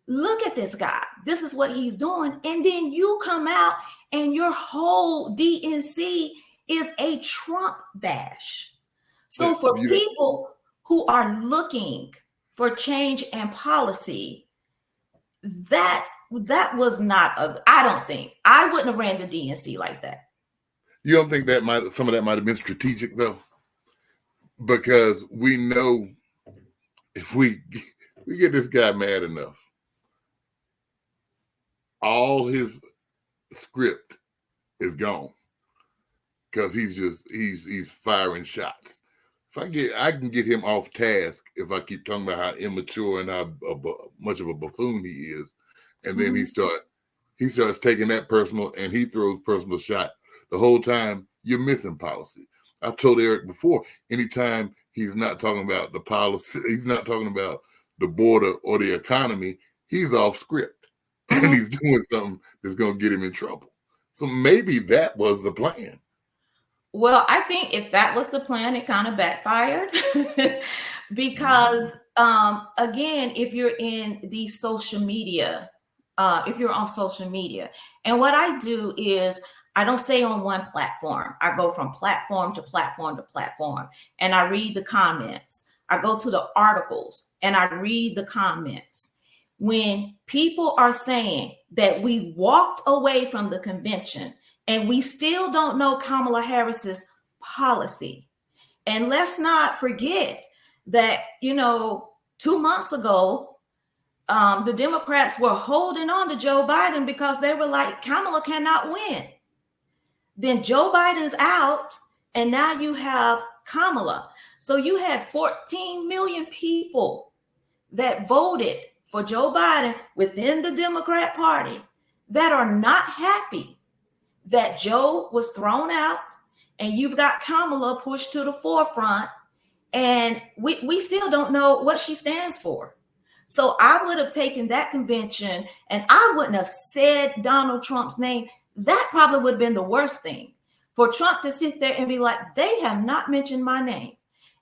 look at this guy, this is what he's doing, and then you come out and your whole DNC is a Trump bash? So for people who are looking for change and policy, that was not I don't think I wouldn't have ran the DNC like that. You don't think that some of that might have been strategic though? Because we know if we get this guy mad enough, all his script is gone because he's firing shots. If I can get him off task if I keep talking about how immature and how much of a buffoon he is, and then he starts taking that personal and he throws personal shot the whole time. You're missing policy. I've told Eric before, anytime he's not talking about the policy, he's not talking about the border or the economy, he's off script and he's doing something that's going to get him in trouble. So maybe that was the plan. Well, I think if that was the plan, it kind of backfired because, again, if you're in the social media, if you're on social media, and what I do is I don't stay on one platform. I go from platform to platform to platform, and I read the comments. I go to the articles and I read the comments. When people are saying that we walked away from the convention and we still don't know Kamala Harris's policy. And let's not forget that, 2 months ago, the Democrats were holding on to Joe Biden because they were like, Kamala cannot win. Then Joe Biden's out, and now you have Kamala. So you had 14 million people that voted for Joe Biden within the Democrat Party that are not happy that Joe was thrown out and you've got Kamala pushed to the forefront, and we still don't know what she stands for. So I would have taken that convention and I wouldn't have said Donald Trump's name. That probably would have been the worst thing, for Trump to sit there and be like, they have not mentioned my name.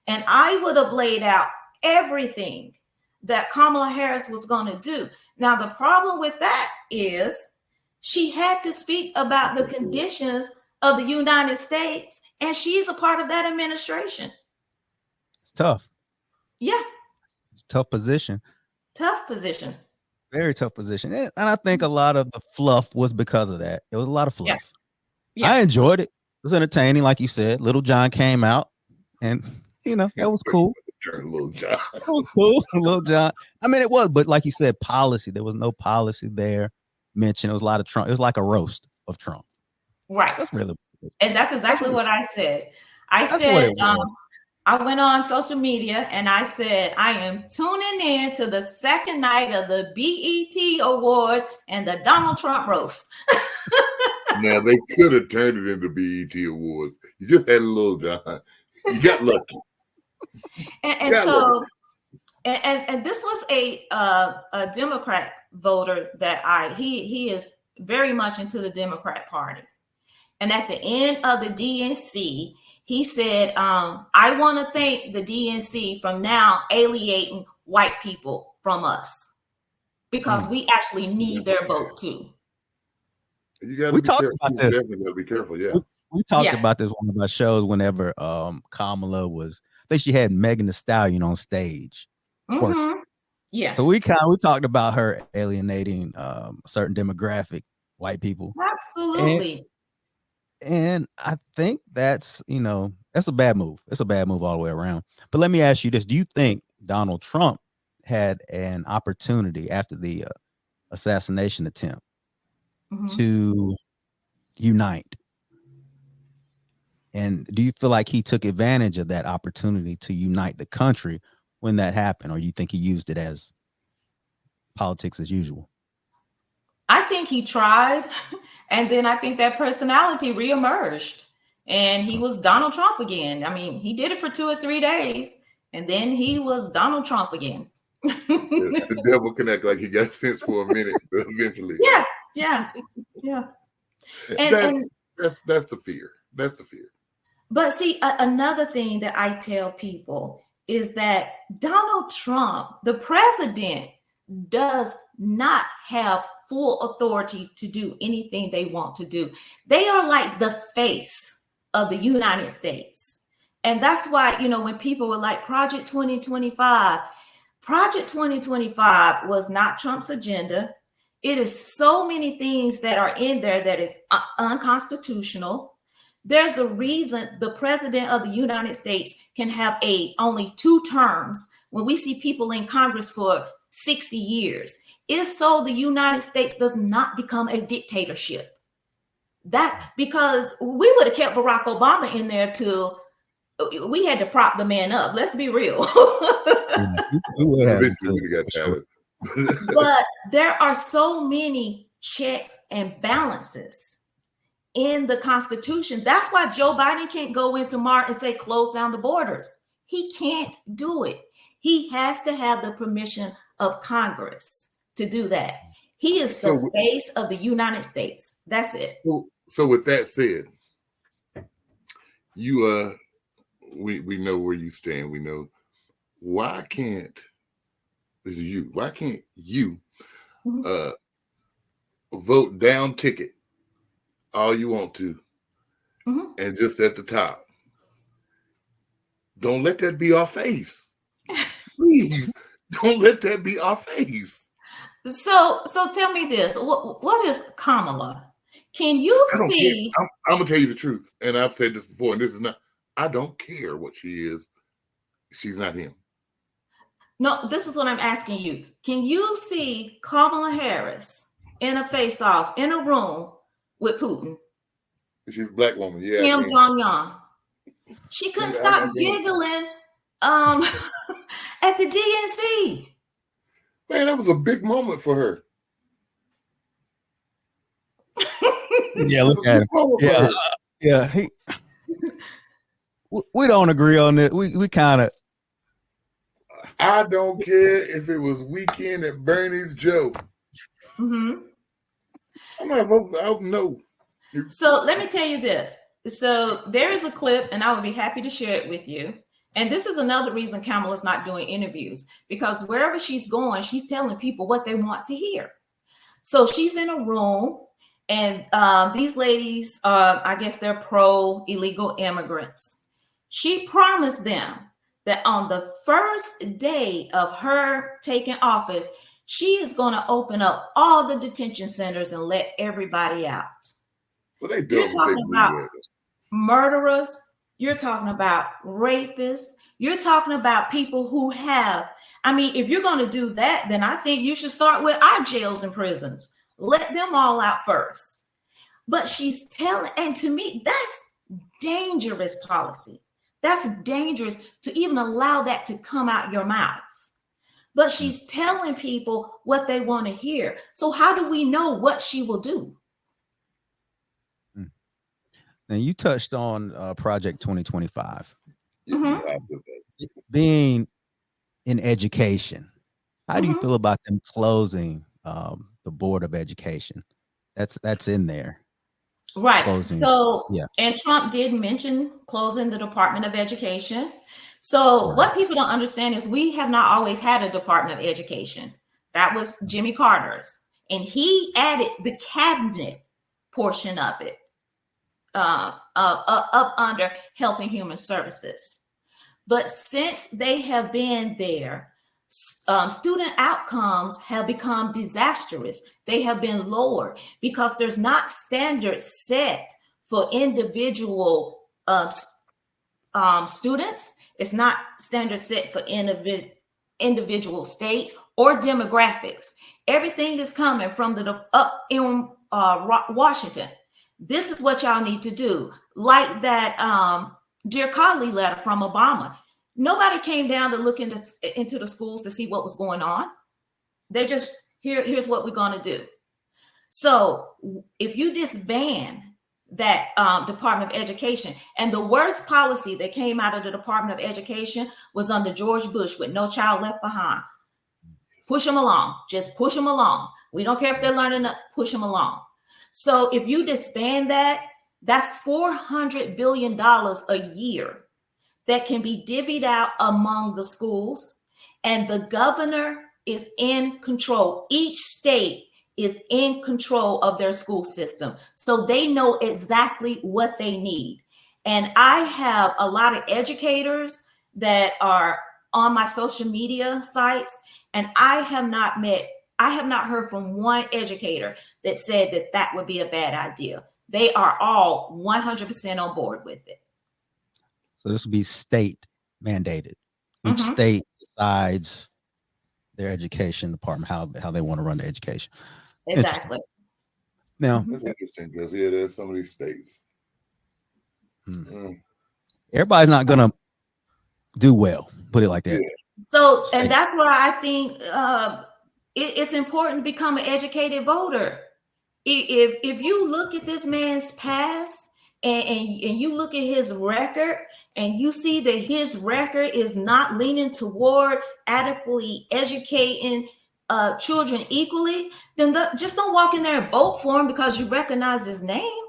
And I would have laid out everything that Kamala Harris was going to do. Now, the problem with that is she had to speak about the conditions of the United States, and she's a part of that administration. It's tough. Yeah. It's a tough position. Tough position. Very tough position. And I think a lot of the fluff was because of that. It was a lot of fluff. Yeah. Yeah. I enjoyed it. It was entertaining, like you said. Little John came out, and that was cool. Little John. It was cool. Little John. I mean, it was, but like you said, policy. There was no policy there mentioned. It was a lot of Trump. It was like a roast of Trump. Right. That's really. And that's exactly what I said. I went on social media and I said, I am tuning in to the second night of the BET Awards and the Donald Trump roast. Now, they could have turned it into BET Awards. You just had a Little John. You got lucky. And this was a Democrat voter that he is very much into the Democrat Party. And at the end of the DNC, he said, I want to thank the DNC from now alienating white people from us, because we actually need their vote too. We talked about this. Definitely got to be careful. Yeah. We talked about this on one of our shows whenever Kamala was, I think she had Megan Thee Stallion on stage. Mm-hmm. Yeah. So we talked about her alienating a certain demographic, white people. Absolutely. And I think that's a bad move. It's a bad move all the way around. But let me ask you this. Do you think Donald Trump had an opportunity after the assassination attempt to unite? And do you feel like he took advantage of that opportunity to unite the country when that happened? Or you think he used it as politics as usual? I think he tried, and then I think that personality reemerged, and he was Donald Trump again. I mean, he did it for 2 or 3 days, and then he was Donald Trump again. The devil can act like he got sense for a minute, but eventually. Yeah. And that's the fear. That's the fear. But see, another thing that I tell people is that Donald Trump, the president, does not have full authority to do anything they want to do. They are like the face of the United States. And that's why, when people were like Project 2025 was not Trump's agenda. It is so many things that are in there that is unconstitutional. There's a reason the president of the United States can have only 2 terms when we see people in Congress for 60 years. It's so the United States does not become a dictatorship. That's because we would have kept Barack Obama in there till we had to prop the man up. Let's be real. But there are so many checks and balances in the Constitution. That's why Joe Biden can't go into March and say, close down the borders. He can't do it. He has to have the permission of Congress to do that. He is the face of the United States. That's it. So with that said, we know where you stand. We know why can't you vote down ticket all you want to and just at the top. Don't let that be our face. Please don't let that be our face. So tell me this. What is Kamala? Can you see? I'm gonna tell you the truth, and I've said this before, and this is not. I don't care what she is. She's not him. No, this is what I'm asking you. Can you see Kamala Harris in a face-off in a room with Putin? She's a black woman, yeah. Kim Jong-un. She couldn't stop giggling at the DNC. Man, that was a big moment for her. Yeah, look at him. Yeah, yeah. We don't agree on it. We kind of. I don't care if it was Weekend at Bernie's Joe. Mm-hmm. I'm not voting. I don't know. So let me tell you this. So there is a clip, and I would be happy to share it with you. And this is another reason Kamala's not doing interviews, because wherever she's going, she's telling people what they want to hear. So she's in a room, and these ladies, I guess they're pro illegal immigrants. She promised them that on the first day of her taking office, she is going to open up all the detention centers and let everybody out. Well, they You're talking about murderers. You're talking about rapists. You're talking about people who have, I mean, if you're going to do that, then I think you should start with our jails and prisons. Let them all out first. But she's telling, and to me, that's dangerous policy. That's dangerous to even allow that to come out your mouth. But she's telling people what they want to hear. So how do we know what she will do? Now you touched on Project 2025. Mm-hmm. Being in education. How do you feel about them closing the Board of Education? That's in there. Right. Closing. So, yeah. And Trump did mention closing the Department of Education. So what people don't understand is we have not always had a Department of Education. That was Jimmy Carter's. And he added the cabinet portion of it up under Health and Human Services. But since they have been there, student outcomes have become disastrous. They have been lowered because there's not standards set for individual students. It's not standards set for individual states or demographics. Everything is coming from the up in Washington. This is what y'all need to do. Like that Dear Colleague letter from Obama. Nobody came down to look into the schools to see what was going on. They just, here's what we're going to do. So if you disband that Department of Education, and the worst policy that came out of the Department of Education was under George Bush with No Child Left Behind. Push them along. Just push them along. We don't care if they're learning, push them along. So if you disband that, that's $400 billion a year that can be divvied out among the schools, and the governor is in control. Each state is in control of their school system, so they know exactly what they need. And I have a lot of educators that are on my social media sites, and I have not heard from one educator that said that that would be a bad idea. They are all 100% on board with it. So this will be state mandated. Each state decides their education department, how they want to run the education. Exactly. Now, that's interesting because there's some of these states. Everybody's not gonna do well. Put it like that. Yeah. So, and that's why I think it's important to become an educated voter. If you look at this man's past and you look at his record and you see that his record is not leaning toward adequately educating children equally, then just don't walk in there and vote for him because you recognize his name.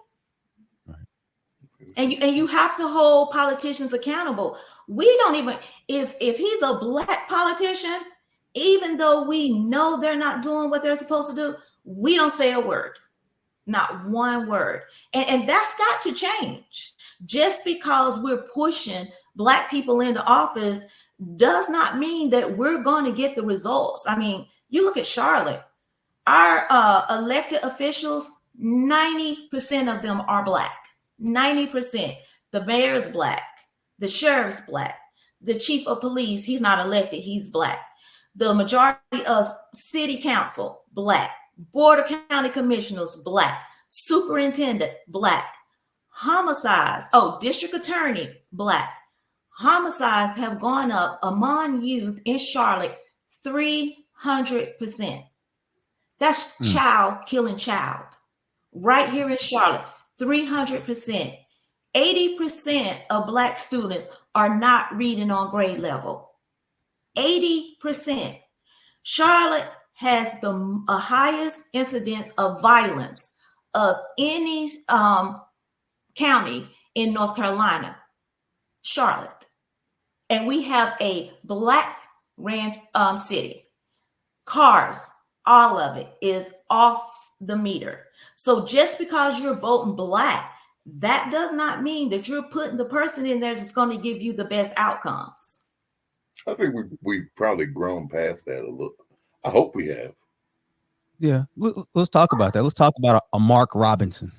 And you have to hold politicians accountable. We don't even, if he's a Black politician, even though we know they're not doing what they're supposed to do, we don't say a word, not one word. And that's got to change. Just because we're pushing Black people into office does not mean that we're going to get the results. I mean, you look at Charlotte, our elected officials, 90% of them are Black. 90%. The mayor's Black, the sheriff's Black, the chief of police, he's not elected, he's Black. The majority of city council, Black. Board of county commissioners, Black. Superintendent, Black. Homicides, district attorney, Black. Homicides have gone up among youth in Charlotte 300%. That's child killing child. right here in Charlotte, 300%. 80% of Black students are not reading on grade level. 80%. Charlotte has the highest incidence of violence of any county in North Carolina, Charlotte. And we have a Black ran city. Cars, all of it is off the meter. So just because you're voting Black, that does not mean that you're putting the person in there that's going to give you the best outcomes. I think we've probably grown past that a little. I hope we have. Yeah, let's talk about that. Let's talk about a Mark Robinson,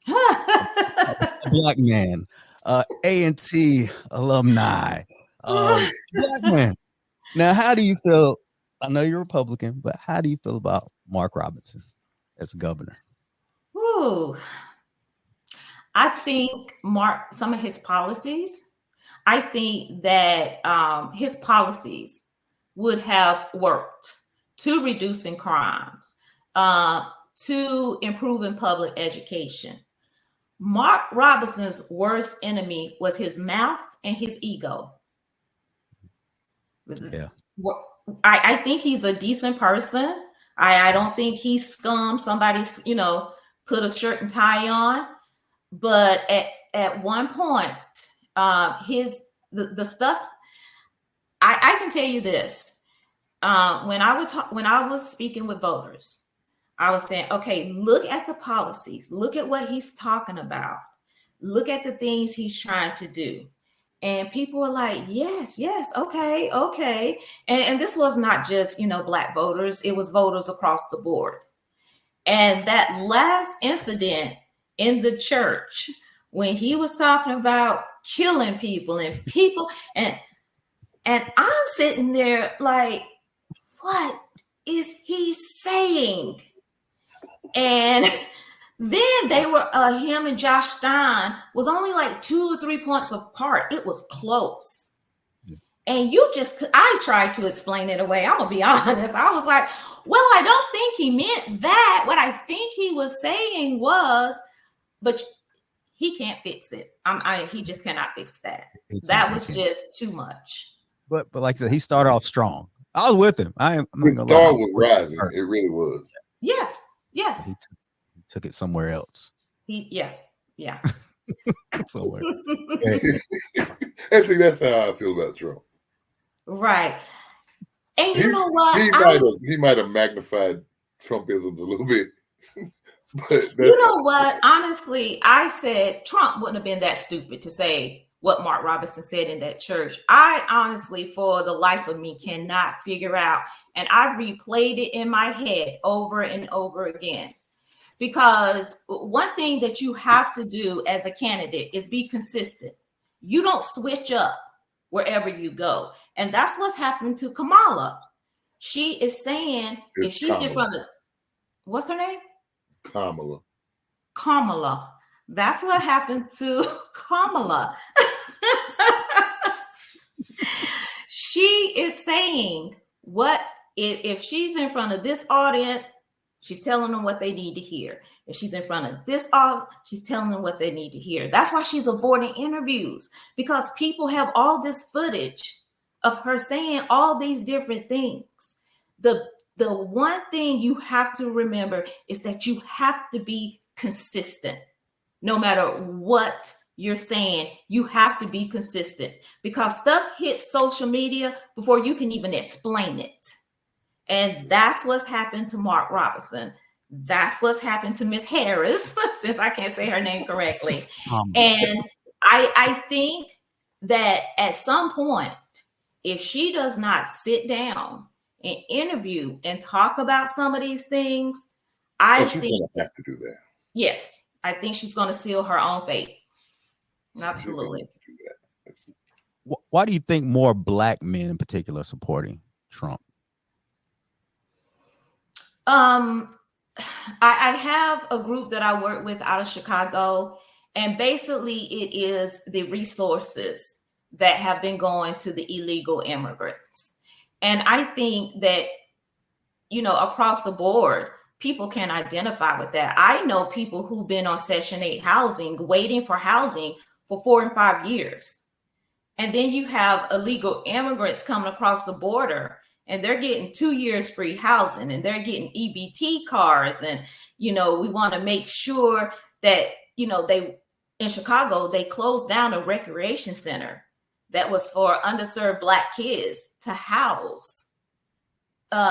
a Black man, A&T alumni, Black man. Now, how do you feel? I know you're Republican, but how do you feel about Mark Robinson as governor? Ooh, I think some of his policies, I think that his policies would have worked to reducing crimes, to improving public education. Mark Robinson's worst enemy was his mouth and his ego. Yeah. I think he's a decent person. I don't think he's scum. Somebody's, put a shirt and tie on. But at one point, the stuff, I can tell you this. When I was speaking with voters, I was saying, okay, look at the policies, look at what he's talking about, look at the things he's trying to do. And people were like, yes, okay. And this was not just, Black voters, it was voters across the board. And that last incident in the church, when he was talking about killing people and I'm sitting there like, what is he saying? And then they were, him and Josh Stein was only like 2 or 3 points apart. It was close. And I tried to explain it away. I'm going to be honest. I was like, well, I don't think he meant that. What I think he was saying was, but he can't fix it. He just cannot fix that. That was just too much. But like I said, he started off strong. I was with him. His star was rising. It really was. Yes. He took it somewhere else. Yeah. Somewhere. And see, that's how I feel about Trump. Right. And you know what? He might have magnified Trumpisms a little bit. But you know what? Honestly, I said Trump wouldn't have been that stupid to say what Mark Robinson said in that church. I honestly, for the life of me, cannot figure out. And I've replayed it in my head over and over again. Because one thing that you have to do as a candidate is be consistent. You don't switch up wherever you go. And that's what's happened to Kamala. She is saying, if she's in front of, what's her name? Kamala. That's what happened to Kamala. She is saying, what if she's in front of this audience, she's telling them what they need to hear. If she's in front of this audience, she's telling them what they need to hear. That's why she's avoiding interviews, because people have all this footage of her saying all these different things. The one thing you have to remember is that you have to be consistent. No matter what you're saying, you have to be consistent, because stuff hits social media before you can even explain it. And that's what's happened to Mark Robinson. That's what's happened to Miss Harris, since I can't say her name correctly. And I think that at some point, if she does not sit down and interview and talk about some of these things, I think she's going to have to do that. Yes, I think she's going to seal her own fate. Absolutely. Why do you think more Black men in particular are supporting Trump? I have a group that I work with out of Chicago, and basically it is the resources that have been going to the illegal immigrants. And I think that, across the board, people can identify with that. I know people who've been on Section 8 housing, waiting for housing for 4 and 5 years. And then you have illegal immigrants coming across the border, and they're getting 2 years free housing, and they're getting EBT cards. And, we want to make sure that, they, in Chicago, they closed down a recreation center that was for underserved Black kids to house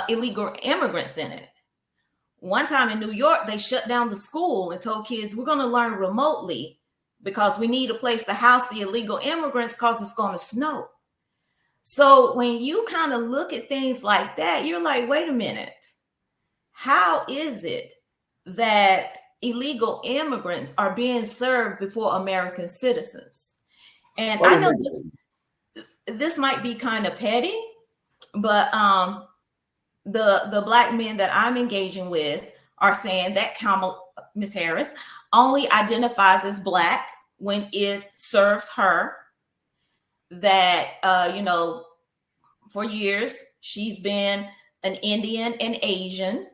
illegal immigrants in it. One time in New York, they shut down the school and told kids, we're going to learn remotely because we need a place to house the illegal immigrants because it's going to snow. So when you kind of look at things like that, you're like, wait a minute. How is it that illegal immigrants are being served before American citizens? And I know this might be kind of petty, but the Black men that I'm engaging with are saying that Ms. Harris only identifies as Black when it serves her, that, for years she's been an Indian and Asian.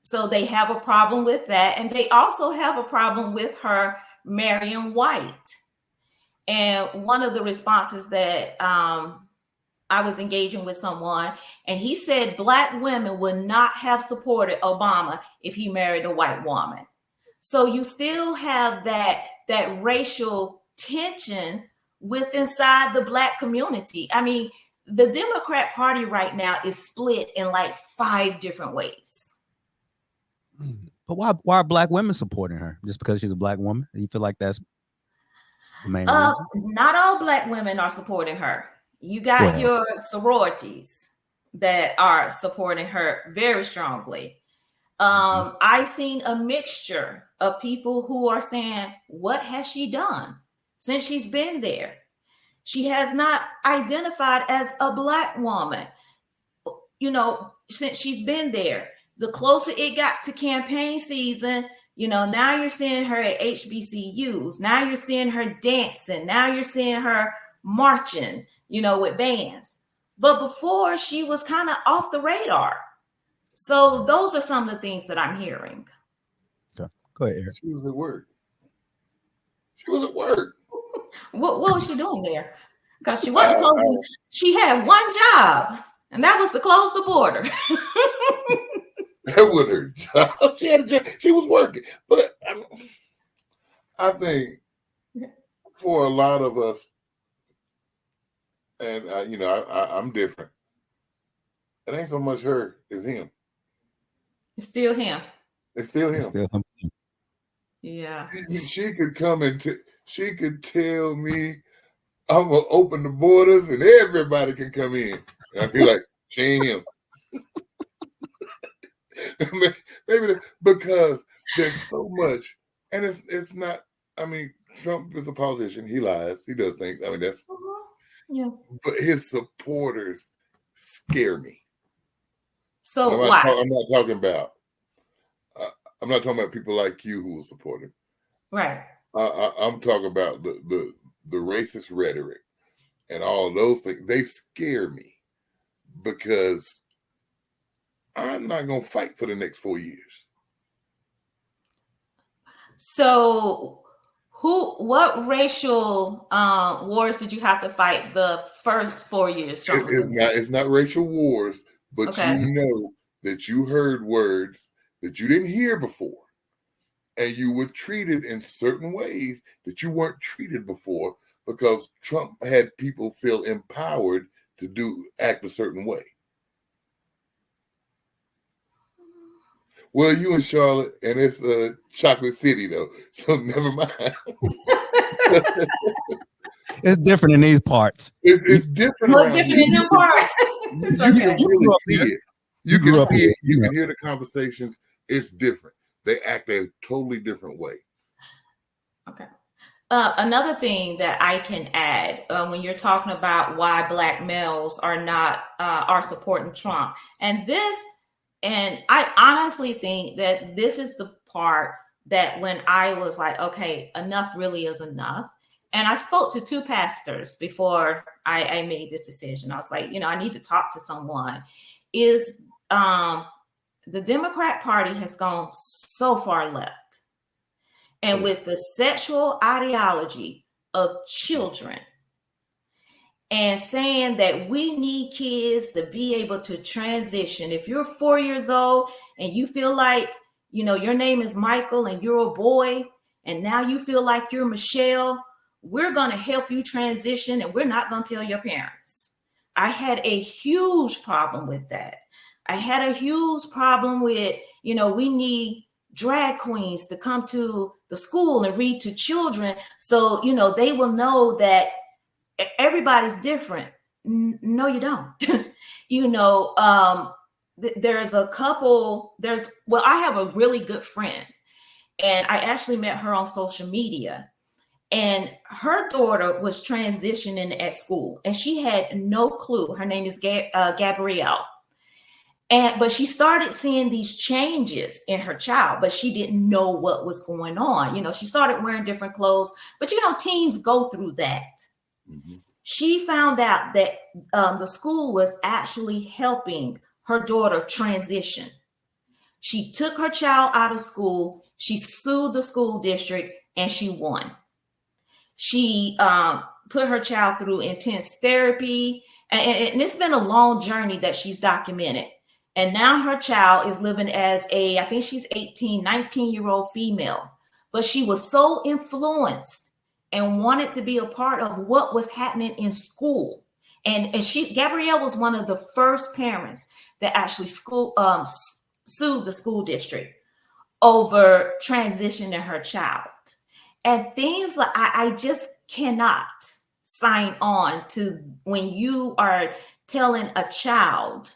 So they have a problem with that. And they also have a problem with her marrying white. And one of the responses that I was engaging with someone, and he said Black women would not have supported Obama if he married a white woman. So you still have that racial tension inside the Black community. I mean, the Democrat Party right now is split in like 5 different ways. But why are Black women supporting her? Just because she's a Black woman? Do you feel like that's the main reason? Not all Black women are supporting her. You got your sororities that are supporting her very strongly. I've seen a mixture of people who are saying, what has she done since she's been there? She has not identified as a Black woman, since she's been there. The closer it got to campaign season, now you're seeing her at HBCUs. Now you're seeing her dancing. Now you're seeing her marching, with bands. But before, she was kind of off the radar. So those are some of the things that I'm hearing. Okay. Go ahead, Eric. She was at work. What was she doing there? Because she wasn't closing. She had one job, and that was to close the border. That wasn't her job. She had a job. She was working. But I think for a lot of us, and I'm different. It ain't so much her, it's him. It's still him. It's still him. Yeah. She could come she could tell me I'm gonna open the borders and everybody can come in. And I feel like she ain't him. Maybe because there's so much, and it's not. I mean, Trump is a politician. He lies. He does things. I mean, that's But his supporters scare me. So why? I'm not talking about. I'm not talking about people like you who will support him. Right. I'm talking about the racist rhetoric and all of those things. They scare me because I'm not going to fight for the next 4 years. So what racial wars did you have to fight the first 4 years? It's not racial wars, but you know that you heard words that you didn't hear before. And you were treated in certain ways that you weren't treated before because Trump had people feel empowered to act a certain way. Well, you in Charlotte, and it's Chocolate City, though, so never mind. It's different in these parts. It's different. What's different in them parts? You can really see it. You can see it. You can hear the conversations. It's different. They act a totally different way. Okay. Another thing that I can add when you're talking about why Black males are supporting Trump, and I honestly think that this is the part that when I was like, okay, enough really is enough. And I spoke to 2 pastors before I made this decision. I was like, I need to talk to someone. the Democrat Party has gone so far left. And with the sexual ideology of children and saying that we need kids to be able to transition. If you're 4 years old and you feel like, your name is Michael and you're a boy, and now you feel like you're Michelle, we're going to help you transition and we're not going to tell your parents. I had a huge problem with that. I had a huge problem with, we need drag queens to come to the school and read to children. So, they will know that everybody's different. No, you don't. There's a couple, I have a really good friend, and I actually met her on social media, and her daughter was transitioning at school and she had no clue. Her name is Gabrielle. But she started seeing these changes in her child, but she didn't know what was going on. She started wearing different clothes, but teens go through that. Mm-hmm. She found out that the school was actually helping her daughter transition. She took her child out of school. She sued the school district and she won. She put her child through intense therapy. And it's been a long journey that she's documented. And now her child is living as I think she's 19-year-old female. But she was so influenced and wanted to be a part of what was happening in school. And Gabrielle was one of the first parents that actually sued the school district over transitioning her child. And things like I just cannot sign on to when you are telling a child,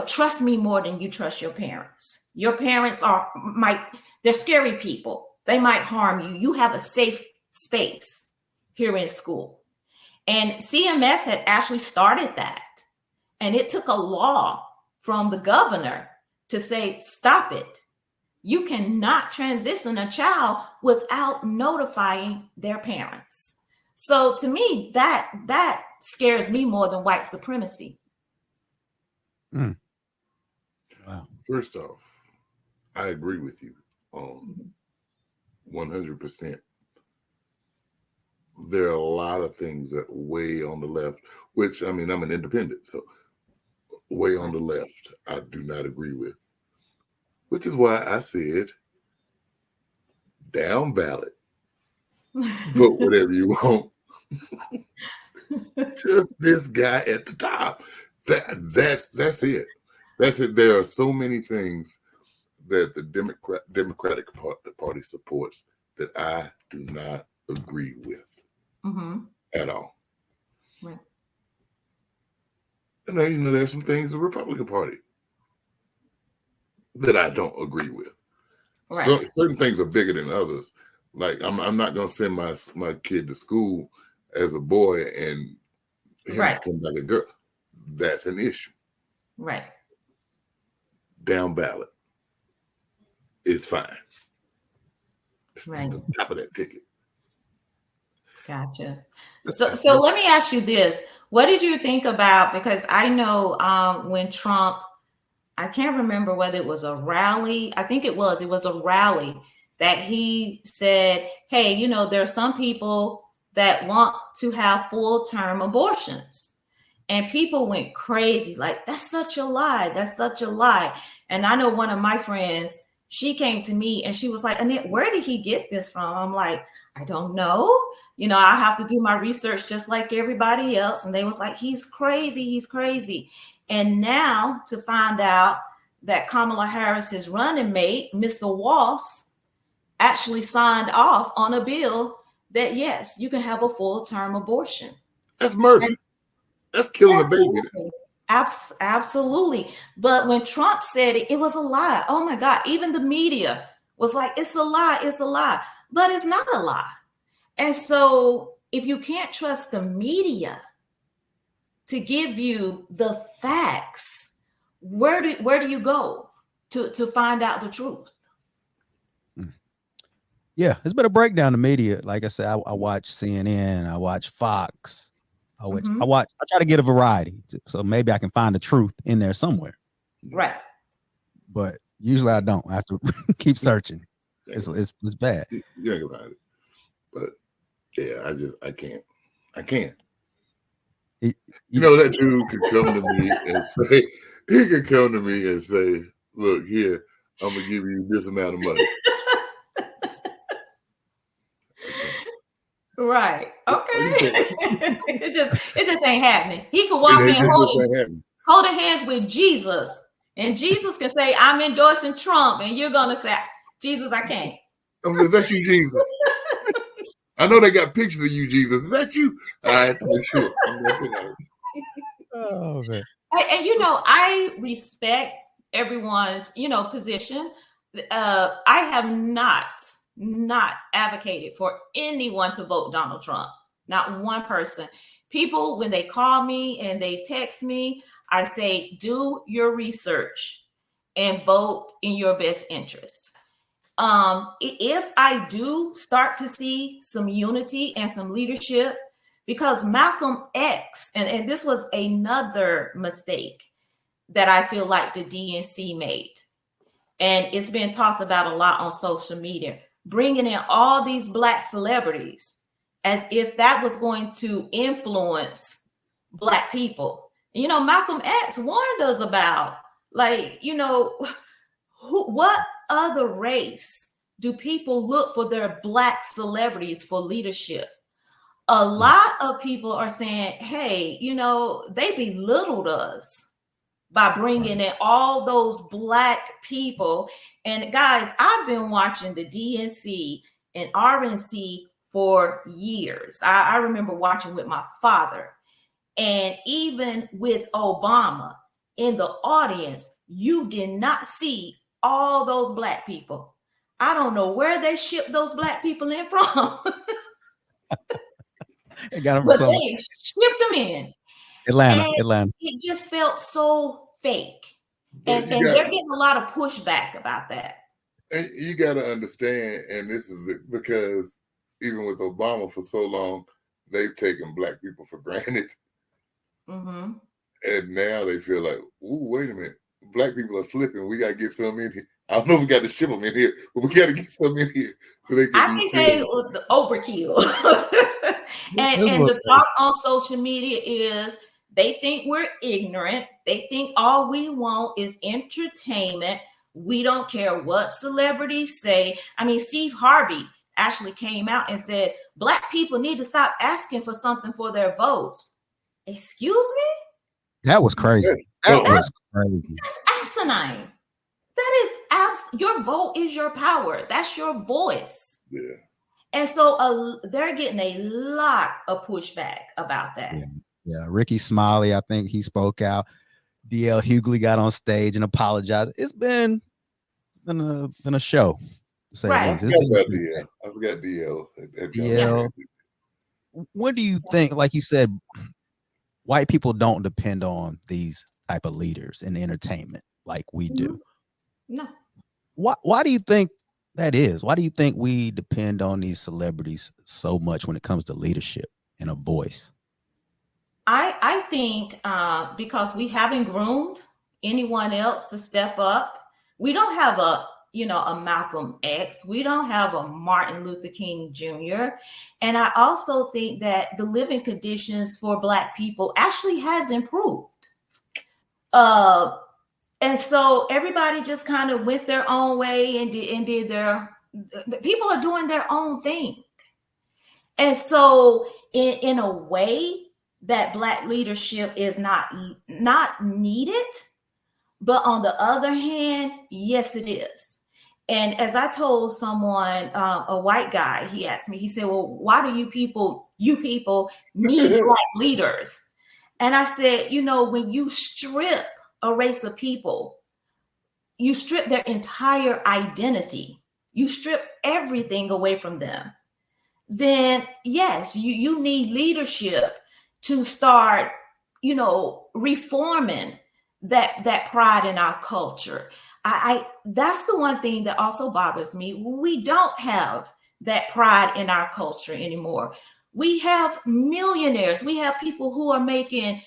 trust me more than you trust your parents. Your parents they're scary people. They might harm you. You have a safe space here in school. And CMS had actually started that. And it took a law from the governor to say, stop it. You cannot transition a child without notifying their parents. So to me, that scares me more than white supremacy. Mm. Wow. First off, I agree with you 100%. There are a lot of things that way on the left, which, I'm an independent, so way on the left, I do not agree with. Which is why I said, down ballot, vote whatever you want. Just this guy at the top. That's it. That's it. There are so many things that the Democratic Party supports that I do not agree with at all. Right. And then, there's some things the Republican Party that I don't agree with. Right. So certain things are bigger than others. Like I'm not gonna send my kid to school as a boy and him come back a girl. That's an issue. Right. Down ballot is fine. Right. The top of that ticket. Gotcha. So let me ask you this. What did you think about, because I know when Trump, I can't remember whether it was a rally. I think it was a rally that he said, hey, there are some people that want to have full-term abortions. And people went crazy, like, that's such a lie. That's such a lie. And I know one of my friends, she came to me and she was like, Annette, where did he get this from? I'm like, I don't know. I have to do my research just like everybody else. And they was like, he's crazy. He's crazy. And now to find out that Kamala Harris's running mate, Mr. Walsh, actually signed off on a bill that, yes, you can have a full-term abortion. That's murder. That's killing a baby. Absolutely. But when Trump said it, it was a lie. Oh my God. Even the media was like, it's a lie. It's a lie. But it's not a lie. And so if you can't trust the media to give you the facts, where do you go to find out the truth? Yeah, it's been a breakdown of media. Like I said, I watch CNN, I watch Fox, I try to get a variety, so maybe I can find the truth in there somewhere. Right. But usually I don't. I have to keep searching. It's bad. You ain't about it. But yeah, I can't. You know, that dude could come to me and say, look, here, I'm gonna give you this amount of money. Right. Okay. it just ain't happening. He could walk in holding hands with Jesus, and Jesus can say, I'm endorsing Trump, and you're gonna say, Jesus, I can't. I'm saying, is that you, Jesus? I know they got pictures of you, Jesus. Is that you? I have to make sure. Oh, man. And you know, I respect everyone's, you know, position. I have not advocated for anyone to vote Donald Trump. Not one person. People, when they call me and they text me, I say, do your research and vote in your best interest. If I do start to see some unity and some leadership, because Malcolm X, and this was another mistake that I feel like the DNC made, and it's been talked about a lot on social media, bringing in all these Black celebrities as if that was going to influence Black people. You know, Malcolm X warned us about, like, you know, what other race do people look for their Black celebrities for leadership? A lot of people are saying, hey, you know, they belittled us by bringing in all those Black people. And guys, I've been watching the DNC and RNC for years. I remember watching with my father. And even with Obama in the audience, you did not see all those Black people. I don't know where they shipped those Black people in from. They got them but they shipped them in. Atlanta. It just felt so fake. And they're getting a lot of pushback about that. And you got to understand, and this is because even with Obama for so long, they've taken Black people for granted. Mm-hmm. And now they feel like, ooh, wait a minute, Black people are slipping. We got to get some in here. I don't know if we got to ship them in here, but we got to get some in here so they can I think they were the overkill. and the talk on social media is they think we're ignorant. They think all we want is entertainment. We don't care what celebrities say. I mean, Steve Harvey actually came out and said, Black people need to stop asking for something for their votes. Excuse me? That was crazy. That's crazy. That's asinine. That is your vote is your power. That's your voice. Yeah. And so they're getting a lot of pushback about that. Yeah. Ricky Smiley, I think he spoke out. DL Hughley got on stage and apologized. It's been a show. Right. I forgot DL. DL. When do you think, like you said, white people don't depend on these type of leaders in entertainment like we do? No. Why do you think that is? Why do you think we depend on these celebrities so much when it comes to leadership and a voice? I think because we haven't groomed anyone else to step up. We don't have a Malcolm X. We don't have a Martin Luther King Jr. And I also think that the living conditions for Black people actually has improved. And so everybody just kind of went their own way and did the people are doing their own thing. And so in a way that Black leadership is not needed, but on the other hand, yes, it is. And as I told someone, a white guy, he asked me, he said, well, why do you people need Black leaders? And I said, when you strip a race of people, you strip their entire identity, you strip everything away from them, then yes, you need leadership to start, reforming that pride in our culture. That's the one thing that also bothers me. We don't have that pride in our culture anymore. We have millionaires. We have people who are making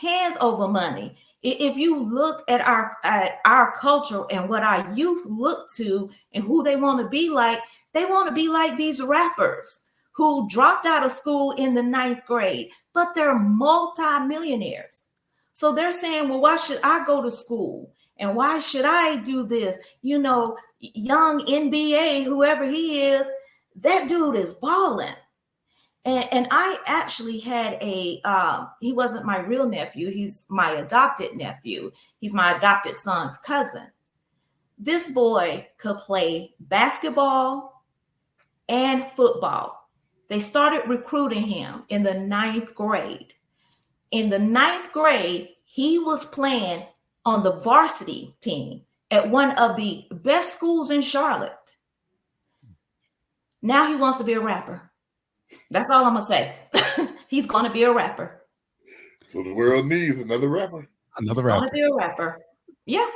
hands over money. If you look at our culture and what our youth look to and who they want to be like, they want to be like these rappers who dropped out of school in the 9th grade, but they're multi-millionaires. So they're saying, well, why should I go to school? And why should I do this? You know, young NBA, whoever he is, that dude is balling. And I actually had he wasn't my real nephew. He's my adopted nephew. He's my adopted son's cousin. This boy could play basketball and football. They started recruiting him in the 9th grade. In the 9th grade, he was playing on the varsity team at one of the best schools in Charlotte. Now he wants to be a rapper. That's all I'm gonna say. He's gonna be a rapper. So the world needs another rapper. Another He's rapper. gonna be a rapper. Yeah.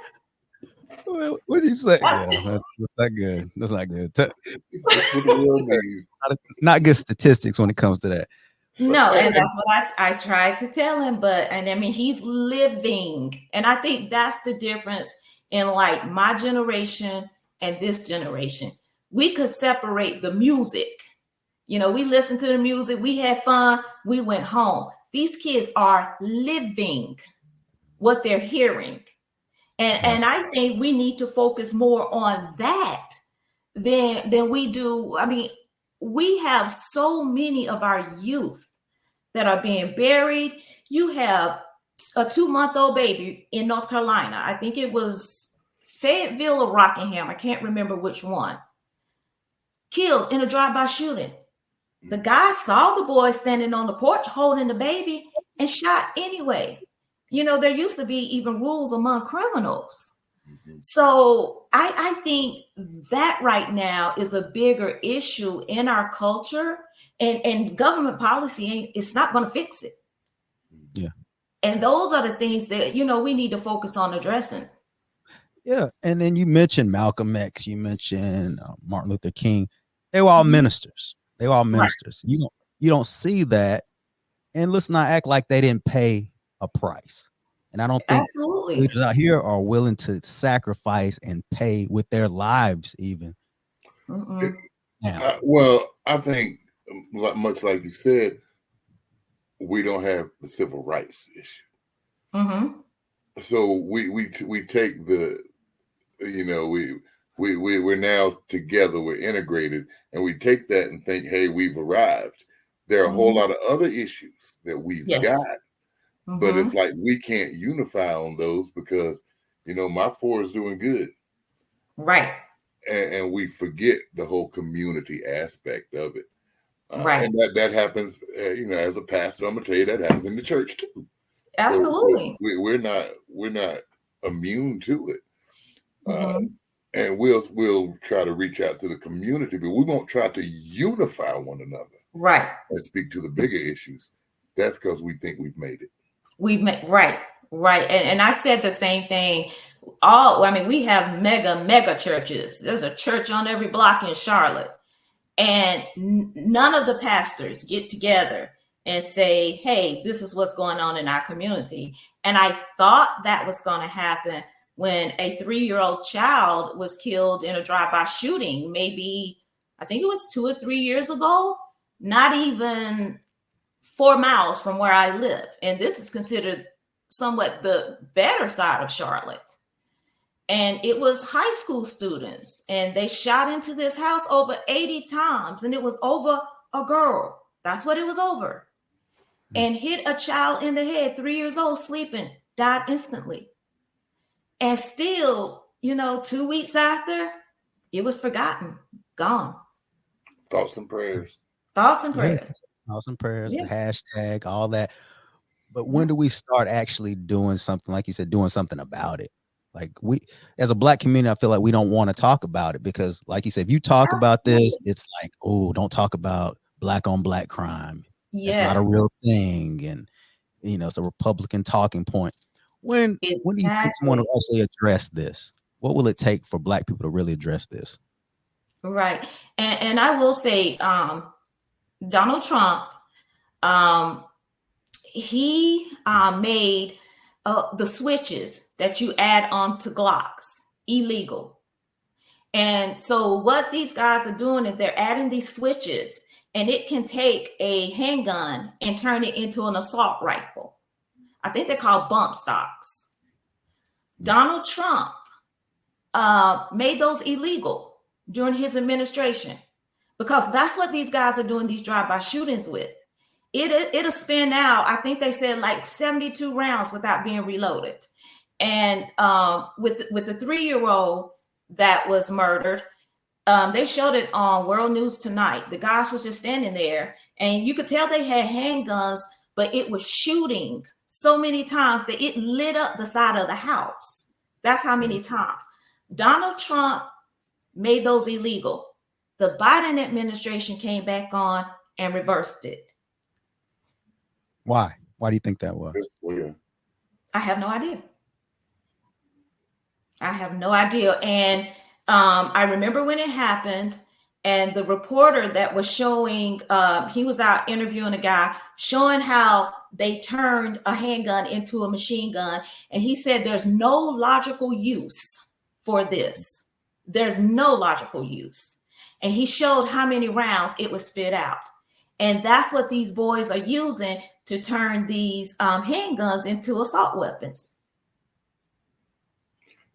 Well, what did you say? Yeah, that's not good. That's not good. That's what the world needs. Not good statistics when it comes to that. No, and that's what I tried to tell him, and I mean, he's living. And I think that's the difference in like my generation and this generation. We could separate the music. You know, we listened to the music, we had fun, we went home. These kids are living what they're hearing. And I think we need to focus more on that than we do. I mean, we have so many of our youth that are being buried. You have a 2-month-old baby in North Carolina. I think it was Fayetteville or Rockingham. I can't remember which one. Killed in a drive-by shooting. The guy saw the boy standing on the porch holding the baby and shot anyway. You know, there used to be even rules among criminals. So I think that right now is a bigger issue in our culture, and government policy it's not going to fix it. Yeah. And those are the things that, you know, we need to focus on addressing. Yeah. And then you mentioned Malcolm X, you mentioned Martin Luther King. They were all ministers. They were all ministers. Right. You don't see that. And let's not act like they didn't pay a price. And I don't think leaders out here are willing to sacrifice and pay with their lives even. Well, I think much like you said, we don't have the civil rights issue. So we take the, you know, we're now together, we're integrated, and we take that and think, hey, we've arrived. There are a whole lot of other issues that we've got, but it's like we can't unify on those because, you know, my 4 is doing good. Right. And we forget the whole community aspect of it. Right. And that happens, you know, as a pastor, I'm going to tell you that happens in the church too. Absolutely. So we're not immune to it. And we'll try to reach out to the community, but we won't try to unify one another. Right. And speak to the bigger issues. That's because we think we've made it. Right. And I said the same thing. We have mega churches. There's a church on every block in Charlotte. And none of the pastors get together and say, hey, this is what's going on in our community. And I thought that was going to happen when a 3-year-old child was killed in a drive-by shooting, maybe, I think it was 2 or 3 years ago, not even 4 miles from where I live. And this is considered somewhat the better side of Charlotte. And it was high school students, and they shot into this house over 80 times, and it was over a girl. That's what it was over. And hit a child in the head, 3 years old, sleeping, died instantly. And still, you know, 2 weeks after, it was forgotten, gone. Thoughts and prayers. Thoughts and prayers, the hashtag, all that. But when do we start actually doing something, like you said, doing something about it? Like we, as a Black community, I feel like we don't want to talk about it because, like you said, if you talk about this, it's like, oh, don't talk about Black on Black crime. It's not a real thing. And, you know, it's a Republican talking point. When do you think someone will actually address this? What will it take for Black people to really address this? Right. And I will say, Donald Trump, he made the switches that you add on to Glocks, illegal. And so what these guys are doing is they're adding these switches, and it can take a handgun and turn it into an assault rifle. I think they're called bump stocks. Donald Trump made those illegal during his administration, because that's what these guys are doing these drive-by shootings with. It'll spin out, I think they said like 72 rounds without being reloaded. And with the 3-year-old that was murdered, they showed it on World News Tonight. The guys was just standing there, and you could tell they had handguns, but it was shooting so many times that it lit up the side of the house. That's how many times. Donald Trump made those illegal. The Biden administration came back on and reversed it. Why? Why do you think that was? I have no idea. I have no idea. And I remember when it happened, and the reporter that was showing, he was out interviewing a guy, showing how they turned a handgun into a machine gun. And he said, there's no logical use for this. There's no logical use. And he showed how many rounds it was spit out. And that's what these boys are using to turn these handguns into assault weapons.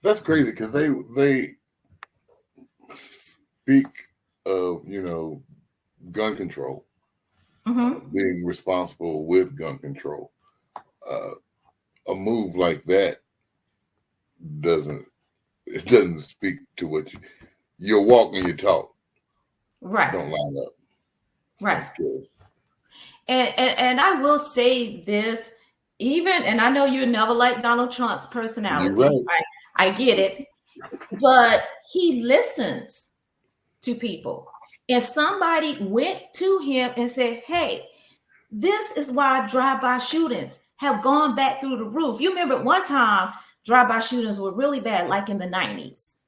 That's crazy, because they speak of, gun control, being responsible with gun control. A move like that doesn't speak to what your walk and your talk. Right. Don't line up. Right. And I will say this, and I know you never liked Donald Trump's personality. Right. I get it, but he listens to people. And somebody went to him and said, hey, this is why drive-by shootings have gone back through the roof. You remember at one time, drive-by shootings were really bad, like in the 90s.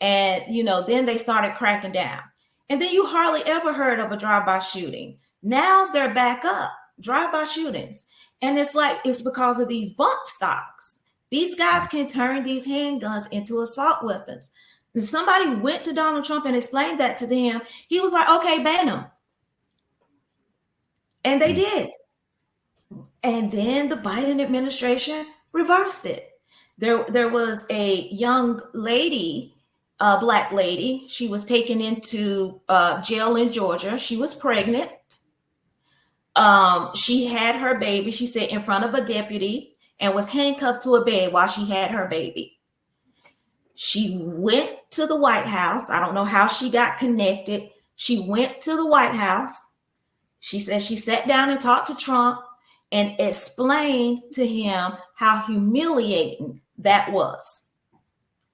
And, then they started cracking down. And then you hardly ever heard of a drive-by shooting. Now they're back up, drive-by shootings. And it's because of these bump stocks. These guys can turn these handguns into assault weapons. And somebody went to Donald Trump and explained that to them. He was like, okay, ban them. And they did. And then the Biden administration reversed it. There was a young lady, a Black lady. She was taken into jail in Georgia. She was pregnant. She had her baby, she said, in front of a deputy, and was handcuffed to a bed while she had her baby. She went to the White House. I don't know how she got connected. She went to the White House. She said she sat down and talked to Trump and explained to him how humiliating that was.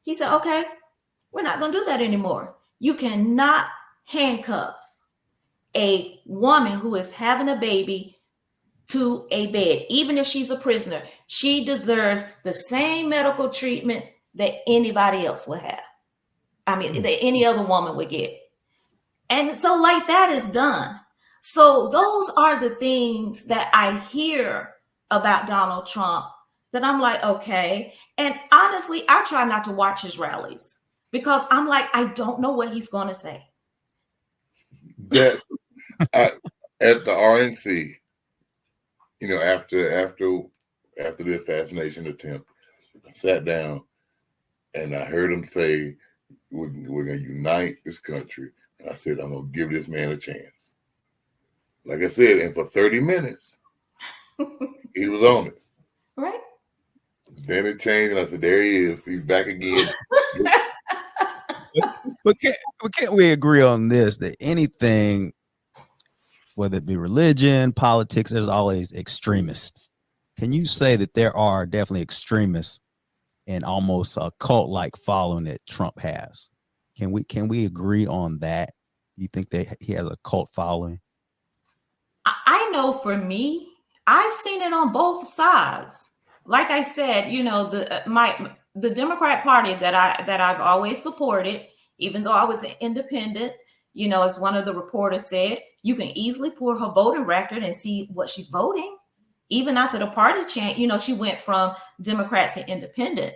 He said, okay, we're not going to do that anymore. You cannot handcuff a woman who is having a baby to a bed, even if she's a prisoner. She deserves the same medical treatment that anybody else would have. I mean, that any other woman would get. And so like that is done. So those are the things that I hear about Donald Trump that I'm like, okay. And honestly, I try not to watch his rallies because I'm like, I don't know what he's going to say. That at the RNC, after the assassination attempt, I sat down and I heard him say, we're going to unite this country. And I said, I'm going to give this man a chance. Like I said, and for 30 minutes, he was on it. Right. Then it changed, and I said, there he is. He's back again. But can't we agree on this, that anything, whether it be religion, politics, there's always extremists. Can you say that there are definitely extremists and almost a cult-like following that Trump has? Can we agree on that? You think that he has a cult following? I know for me, I've seen it on both sides. Like I said, the Democrat Party that I've always supported, even though I was an independent, as one of the reporters said, you can easily pull her voting record and see what she's voting. even after the party change, she went from Democrat to independent.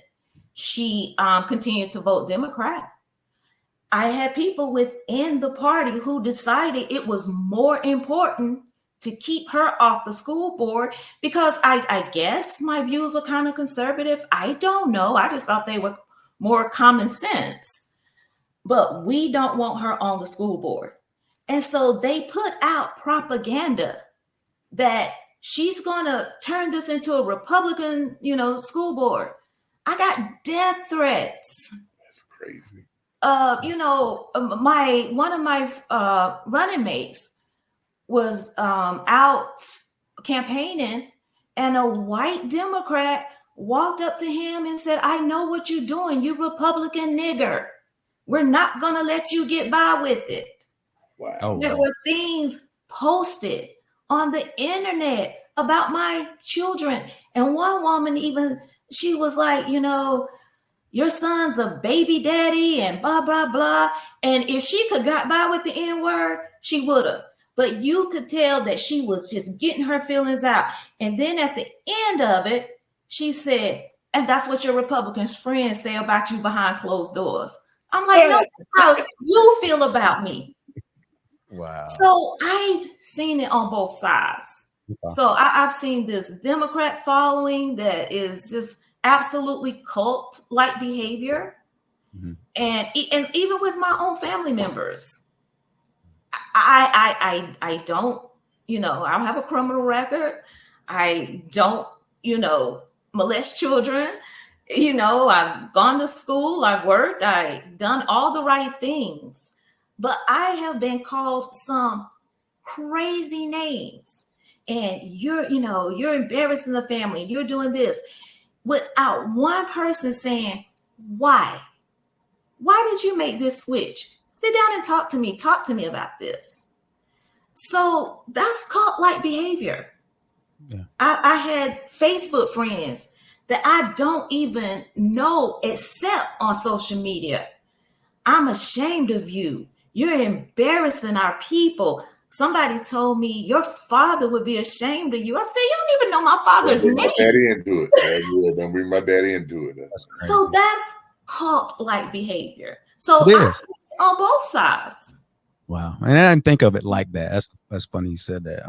She continued to vote Democrat. I had people within the party who decided it was more important to keep her off the school board because I guess my views are kind of conservative. I don't know. I just thought they were more common sense. But we don't want her on the school board. And so they put out propaganda that she's going to turn this into a Republican, school board. I got death threats. That's crazy. One of my running mates was out campaigning, and a white Democrat walked up to him and said, "I know what you're doing. You Republican nigger. We're not going to let you get by with it." Wow. Oh, there were things posted on the internet about my children. And one woman she was like, your son's a baby daddy and blah, blah, blah. And if she could got by with the N-word, she would have. But you could tell that she was just getting her feelings out. And then at the end of it, she said, "And that's what your Republican friends say about you behind closed doors." I'm like, no, how you feel about me. wow. So I've seen it on both sides. Okay. So I've seen this Democrat following that is just absolutely cult-like behavior. Mm-hmm. And even with my own family members, I don't, I don't have a criminal record. I don't, molest children. I've gone to school, I've worked, I've done all the right things, but I have been called some crazy names. And you're embarrassing the family. You're doing this without one person saying, why? Why did you make this switch? Sit down and talk to me. Talk to me about this. So that's cult-like behavior. Yeah. I had Facebook friends that I don't even know except on social media. I'm ashamed of you. You're embarrassing our people. Somebody told me your father would be ashamed of you. I said, you don't even know my father's name. My daddy into it. Don't bring my daddy into it. That's crazy. So that's cult-like behavior. So I've seen it on both sides. Wow. And I didn't think of it like that. That's funny you said that.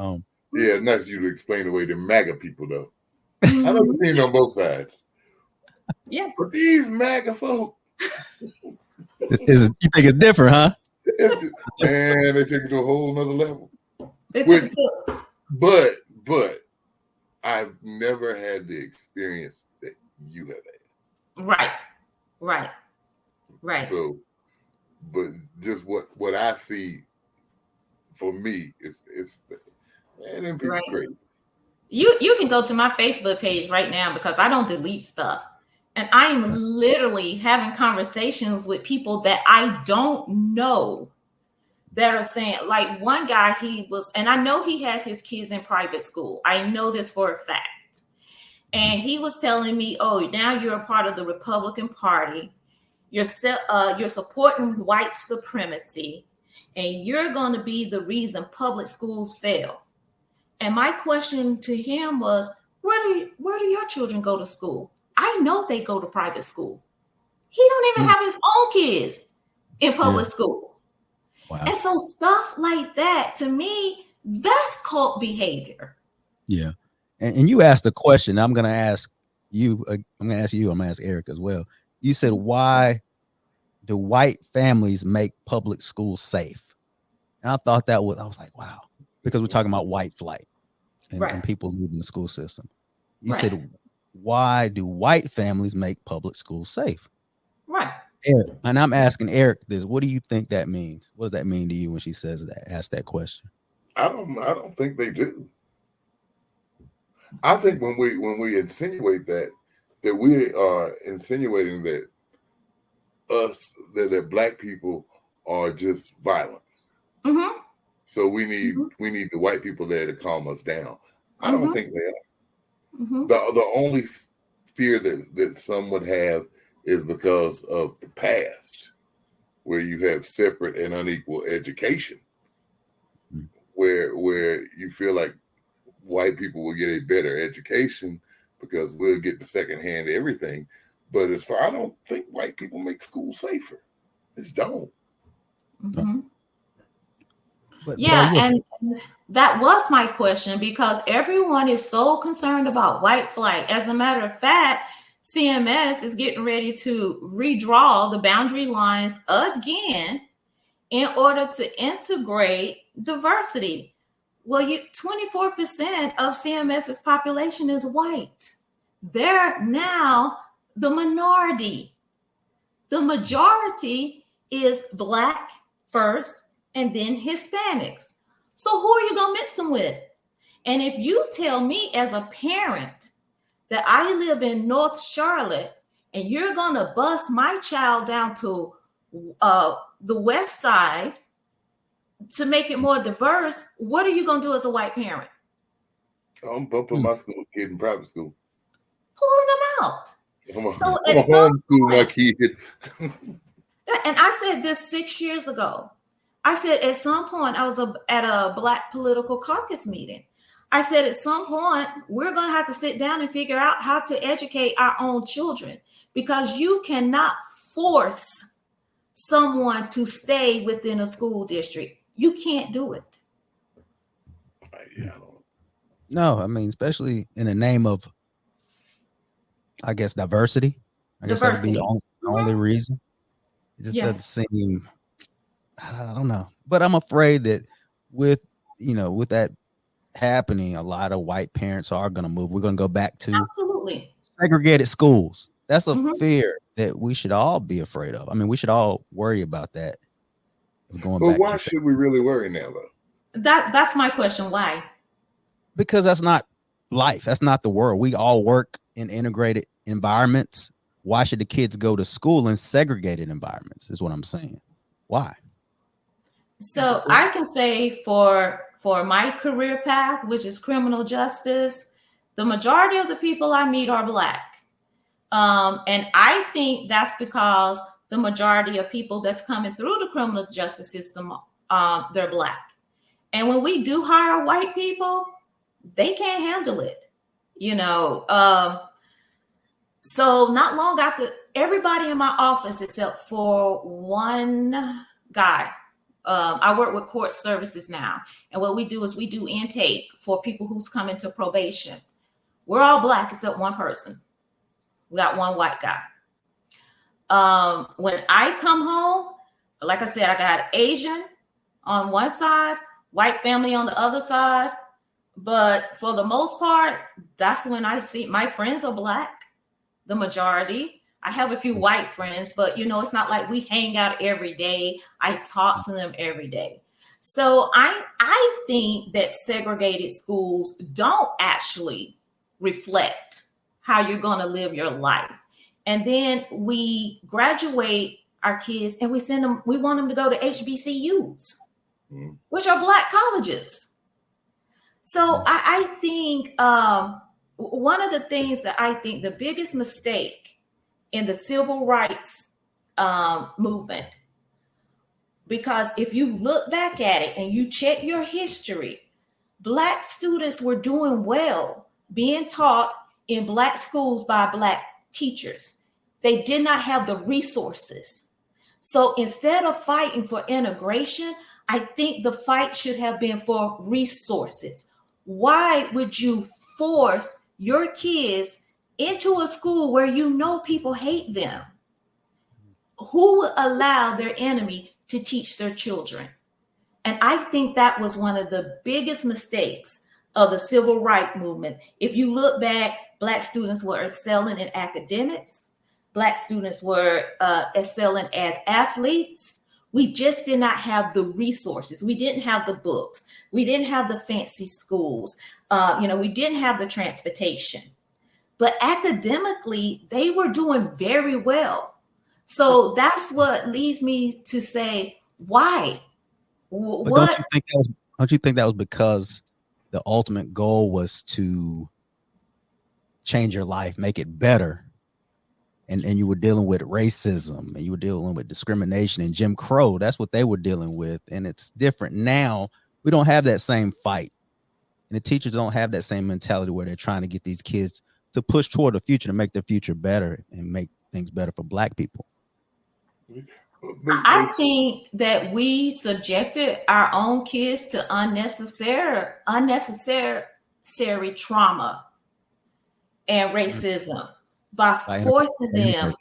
Yeah, it's nice of you to explain away the MAGA people, though. I never seen it on both sides. Yeah. But these MAGA folk. You think it's different, huh? Man, they take it to a whole nother level. But I've never had the experience that you have had. Right. So, but just what I see for me is man, them people crazy. You can go to my Facebook page right now because I don't delete stuff. And I am literally having conversations with people that I don't know that are saying, like one guy, and I know he has his kids in private school. I know this for a fact. And he was telling me, oh, now you're a part of the Republican Party. You're supporting white supremacy, and you're going to be the reason public schools fail. And my question to him was, where do your children go to school? I know they go to private school. He don't even have his own kids in public school. Wow. And so stuff like that, to me, that's cult behavior. Yeah. And you asked a question. I'm going to ask you. I'm going to ask you. I'm going to ask Eric as well. You said, why do white families make public schools safe? And I thought I was like, wow, because we're talking about white flight and people leaving the school system. You said, why do white families make public schools safe? Right. Eric, and I'm asking Eric this. What do you think that means? What does that mean to you when she says that? Ask that question. I don't think they do. I think when we insinuate that we are insinuating that that black people are just violent. Mm-hmm. So we need the white people there to calm us down. I don't think they are. Mm-hmm. The only fear that some would have is because of the past, where you have separate and unequal education, where you feel like white people will get a better education because we'll get the secondhand everything. But as far, I don't think white people make school safer. Just don't. Mm-hmm. But and that was my question, because everyone is so concerned about white flight. As a matter of fact, CMS is getting ready to redraw the boundary lines again in order to integrate diversity. Well, 24% of CMS's population is white. They're now the minority. The majority is Black first, and then Hispanics. So who are you going to mix them with? And if you tell me as a parent that I live in North Charlotte and you're going to bus my child down to the West Side to make it more diverse, what are you going to do as a white parent? I'm bumping my school kid in private school. Pulling them out. So at some point, my kid. And I said this 6 years ago. I said at some point, I was at a Black political caucus meeting. I said at some point, we're going to have to sit down and figure out how to educate our own children, because you cannot force someone to stay within a school district. You can't do it. No, I mean, especially in the name of, I guess, diversity. I guess that would be the only reason. It just doesn't seem, I don't know. But I'm afraid that with that happening, a lot of white parents are going to move. We're going to go back to segregated schools. That's a fear that we should all be afraid of. I mean, we should all worry about that. But why should we really worry now, though? That's my question. Why? Because that's not life. That's not the world. We all work in integrated environments. Why should the kids go to school in segregated environments is what I'm saying. Why? So I can say for my career path, which is criminal justice, the majority of the people I meet are Black. And I think that's because the majority of people that's coming through the criminal justice system, they're Black. And when we do hire white people, they can't handle it, So not long after, everybody in my office except for one guy, I work with court services now. And what we do is we do intake for people who's coming to probation. We're all Black except one person. We got one white guy. When I come home, like I said, I got Asian on one side, white family on the other side. But for the most part, that's when I see my friends are Black, the majority. I have a few white friends, but it's not like we hang out every day. I talk to them every day. So I think that segregated schools don't actually reflect how you're going to live your life. And then we graduate our kids and we want them to go to HBCUs, which are Black colleges. So I think one of the things that I think the biggest mistake in the civil rights movement, because if you look back at it and you check your history, Black students were doing well being taught in Black schools by Black teachers. They did not have the resources. So instead of fighting for integration, I think the fight should have been for resources. Why would you force your kids into a school where people hate them? Who would allow their enemy to teach their children? And I think that was one of the biggest mistakes of the civil rights movement. If you look back, Black students were excelling in academics. Black students were excelling as athletes. We just did not have the resources. We didn't have the books. We didn't have the fancy schools. We didn't have the transportation. But academically, they were doing very well. So that's what leads me to say, why? Don't you think that was because the ultimate goal was to change your life, make it better? And you were dealing with racism and you were dealing with discrimination and Jim Crow. That's what they were dealing with. And it's different now. We don't have that same fight and the teachers don't have that same mentality where they're trying to get these kids to push toward the future, to make their future better and make things better for Black people. I think that we subjected our own kids to unnecessary trauma and racism by forcing them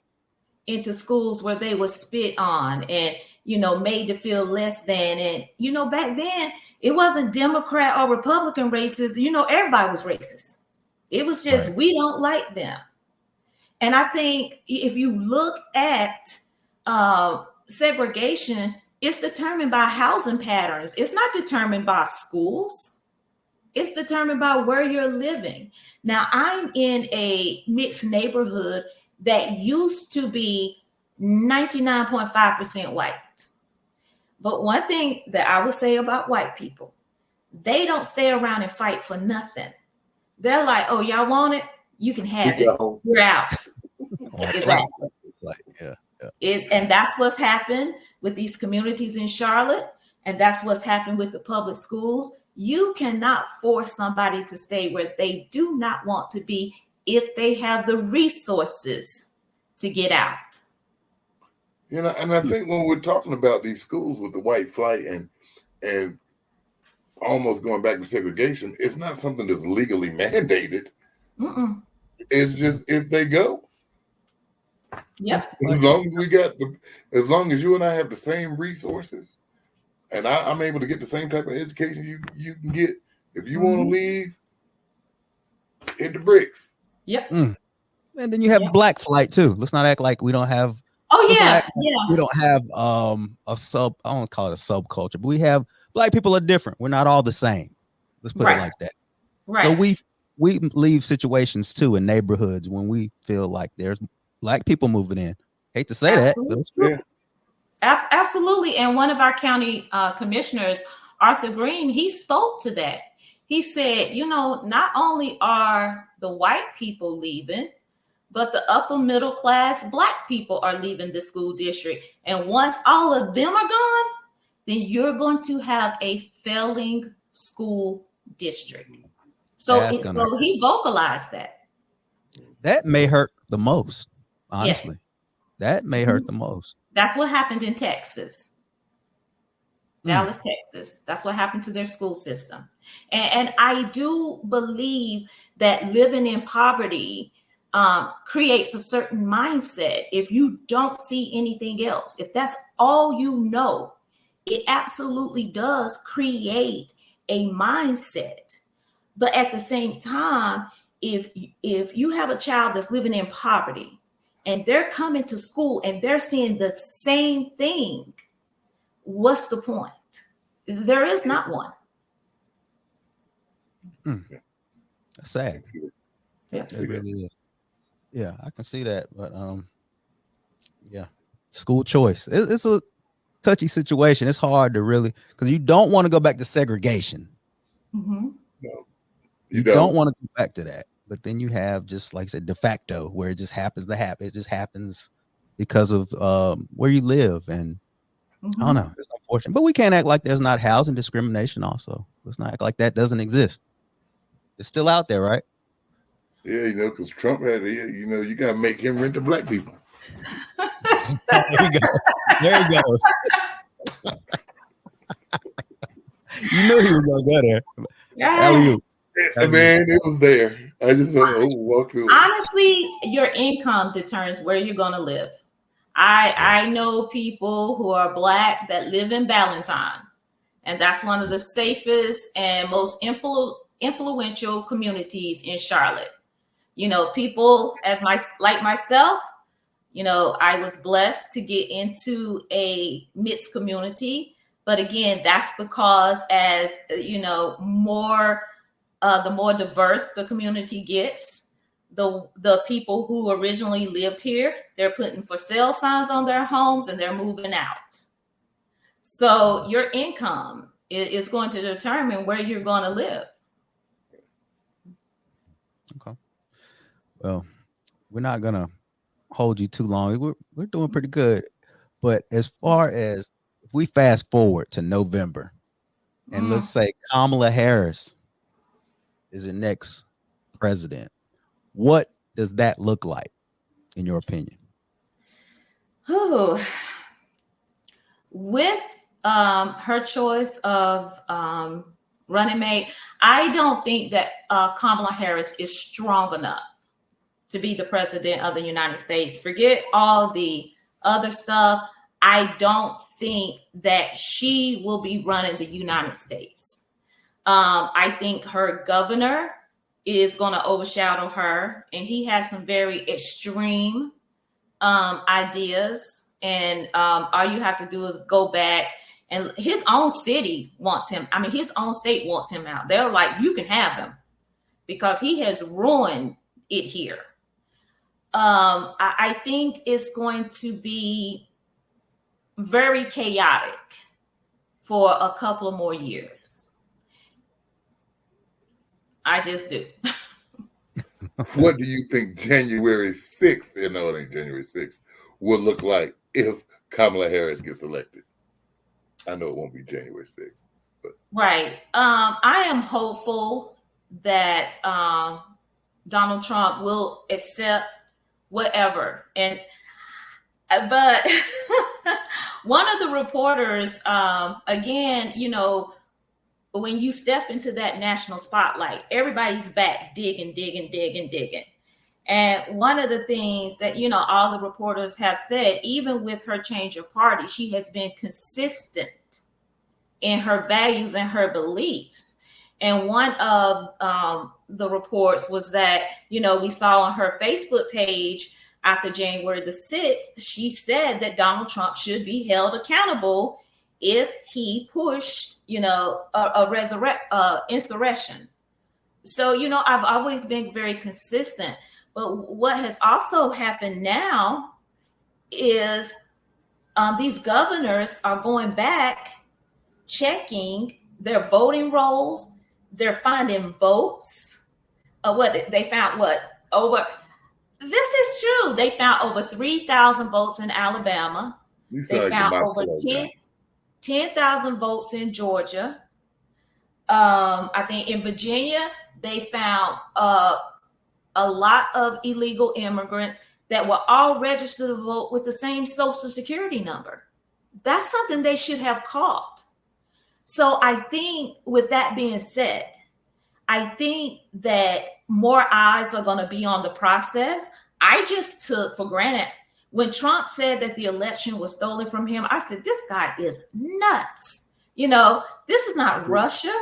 into schools where they were spit on and, made to feel less than. And, back then it wasn't Democrat or Republican racism. Everybody was racist. It was just, we don't like them. And I think if you look at segregation, it's determined by housing patterns. It's not determined by schools. It's determined by where you're living. Now, I'm in a mixed neighborhood that used to be 99.5% white. But one thing that I would say about white people, they don't stay around and fight for nothing. They're like, oh, y'all want it? You can have it. We're out. Exactly. And that's what's happened with these communities in Charlotte. And that's what's happened with the public schools. You cannot force somebody to stay where they do not want to be if they have the resources to get out. And I think when we're talking about these schools with the white flight and almost going back to segregation, it's not something that's legally mandated. Mm-mm. It's just if they go. Yep. As long as you and I have the same resources, and I'm able to get the same type of education you can get. If you want to leave, hit the bricks. Yep. And then you have Black flight too. Let's not act like we don't have. Oh yeah, we don't have a sub. I don't call it a subculture, but we have Black people are different. We're not all the same. Let's put it like that. Right. So we leave situations too in neighborhoods when we feel like there's Black people moving in. Hate to say that, but it's true. Absolutely. And one of our county commissioners, Arthur Green, he spoke to that. He said, not only are the white people leaving, but the upper middle class Black people are leaving the school district. And once all of them are gone, then you're going to have a failing school district. So he vocalized that. That may hurt the most, honestly. Yes. That may hurt the most. That's what happened in Texas. Dallas, Texas. That's what happened to their school system. And I do believe that living in poverty creates a certain mindset. If you don't see anything else, if that's all you know, it absolutely does create a mindset. But at the same time, if you have a child that's living in poverty and they're coming to school and they're seeing the same thing, what's the point? There is not one. That's sad. Yeah. It really is. Yeah, I can see that. But school choice. It's a touchy situation. It's hard to really, because you don't want to go back to segregation. Mm-hmm. No, you don't want to go back to that. But then you have, just like I said, de facto, where it just happens to happen. It just happens because of where you live. And I don't know. It's unfortunate. But we can't act like there's not housing discrimination also. Let's not act like that doesn't exist. It's still out there, right? Yeah, because Trump had, you got to make him rent to Black people. There you go. There he goes. You knew he was going to go there. Yeah. Man, it was there. I just walked through. Honestly, your income determines where you're going to live. I know people who are Black that live in Ballantyne, and that's one of the safest and most influential communities in Charlotte. People like myself, I was blessed to get into a mixed community. But again, that's because as, the more diverse the community gets, the people who originally lived here, they're putting for sale signs on their homes and they're moving out. So your income is going to determine where you're going to live. Okay. Well, we're not going to hold you too long. We're doing pretty good. But as far as if we fast forward to November and let's say Kamala Harris is your next president. What does that look like, in your opinion? Who, with her choice of running mate, I don't think that Kamala Harris is strong enough to be the president of the United States. Forget all the other stuff. I don't think that she will be running the United States. I think her governor is going to overshadow her, and he has some very extreme ideas. And all you have to do is go back, and his own city wants him. I mean, his own state wants him out. They're like, you can have him because he has ruined it here. I think it's going to be very chaotic for a couple of more years. I just do. What do you think January 6th, it ain't January 6th, will look like if Kamala Harris gets elected? I know it won't be January 6th. But. Right. I am hopeful that Donald Trump will accept whatever. But one of the reporters, again, when you step into that national spotlight, everybody's back digging. And one of the things that, all the reporters have said, even with her change of party, she has been consistent in her values and her beliefs. And one of the reports was that, we saw on her Facebook page after January the 6th, she said that Donald Trump should be held accountable if he pushed, insurrection. So, I've always been very consistent. But what has also happened now is these governors are going back, checking their voting rolls. They're finding votes. They found over. This is true. They found over 3,000 votes in Alabama. They found over 10,000 votes in Georgia. I think in Virginia, they found a lot of illegal immigrants that were all registered to vote with the same social security number. That's something they should have caught. So I think with that being said, I think that more eyes are going to be on the process. I just took for granted when Trump said that the election was stolen from him. I said, this guy is nuts. This is not Russia.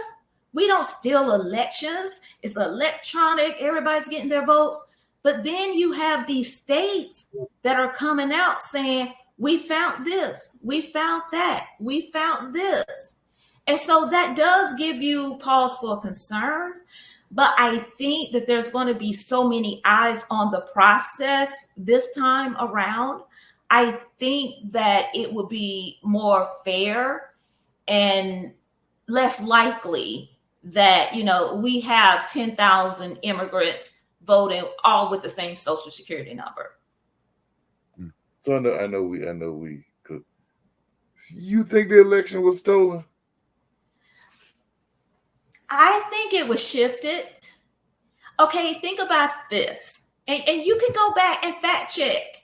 We don't steal elections. It's electronic. Everybody's getting their votes. But then you have these states that are coming out saying, we found this, we found that, we found this. And so that does give you pause for concern. But I think that there's going to be so many eyes on the process this time around. I think that it will be more fair and less likely that, we have 10,000 immigrants voting all with the same social security number. So I know we could. You think the election was stolen? I think it was shifted. Okay, think about this. And you can go back and fact check.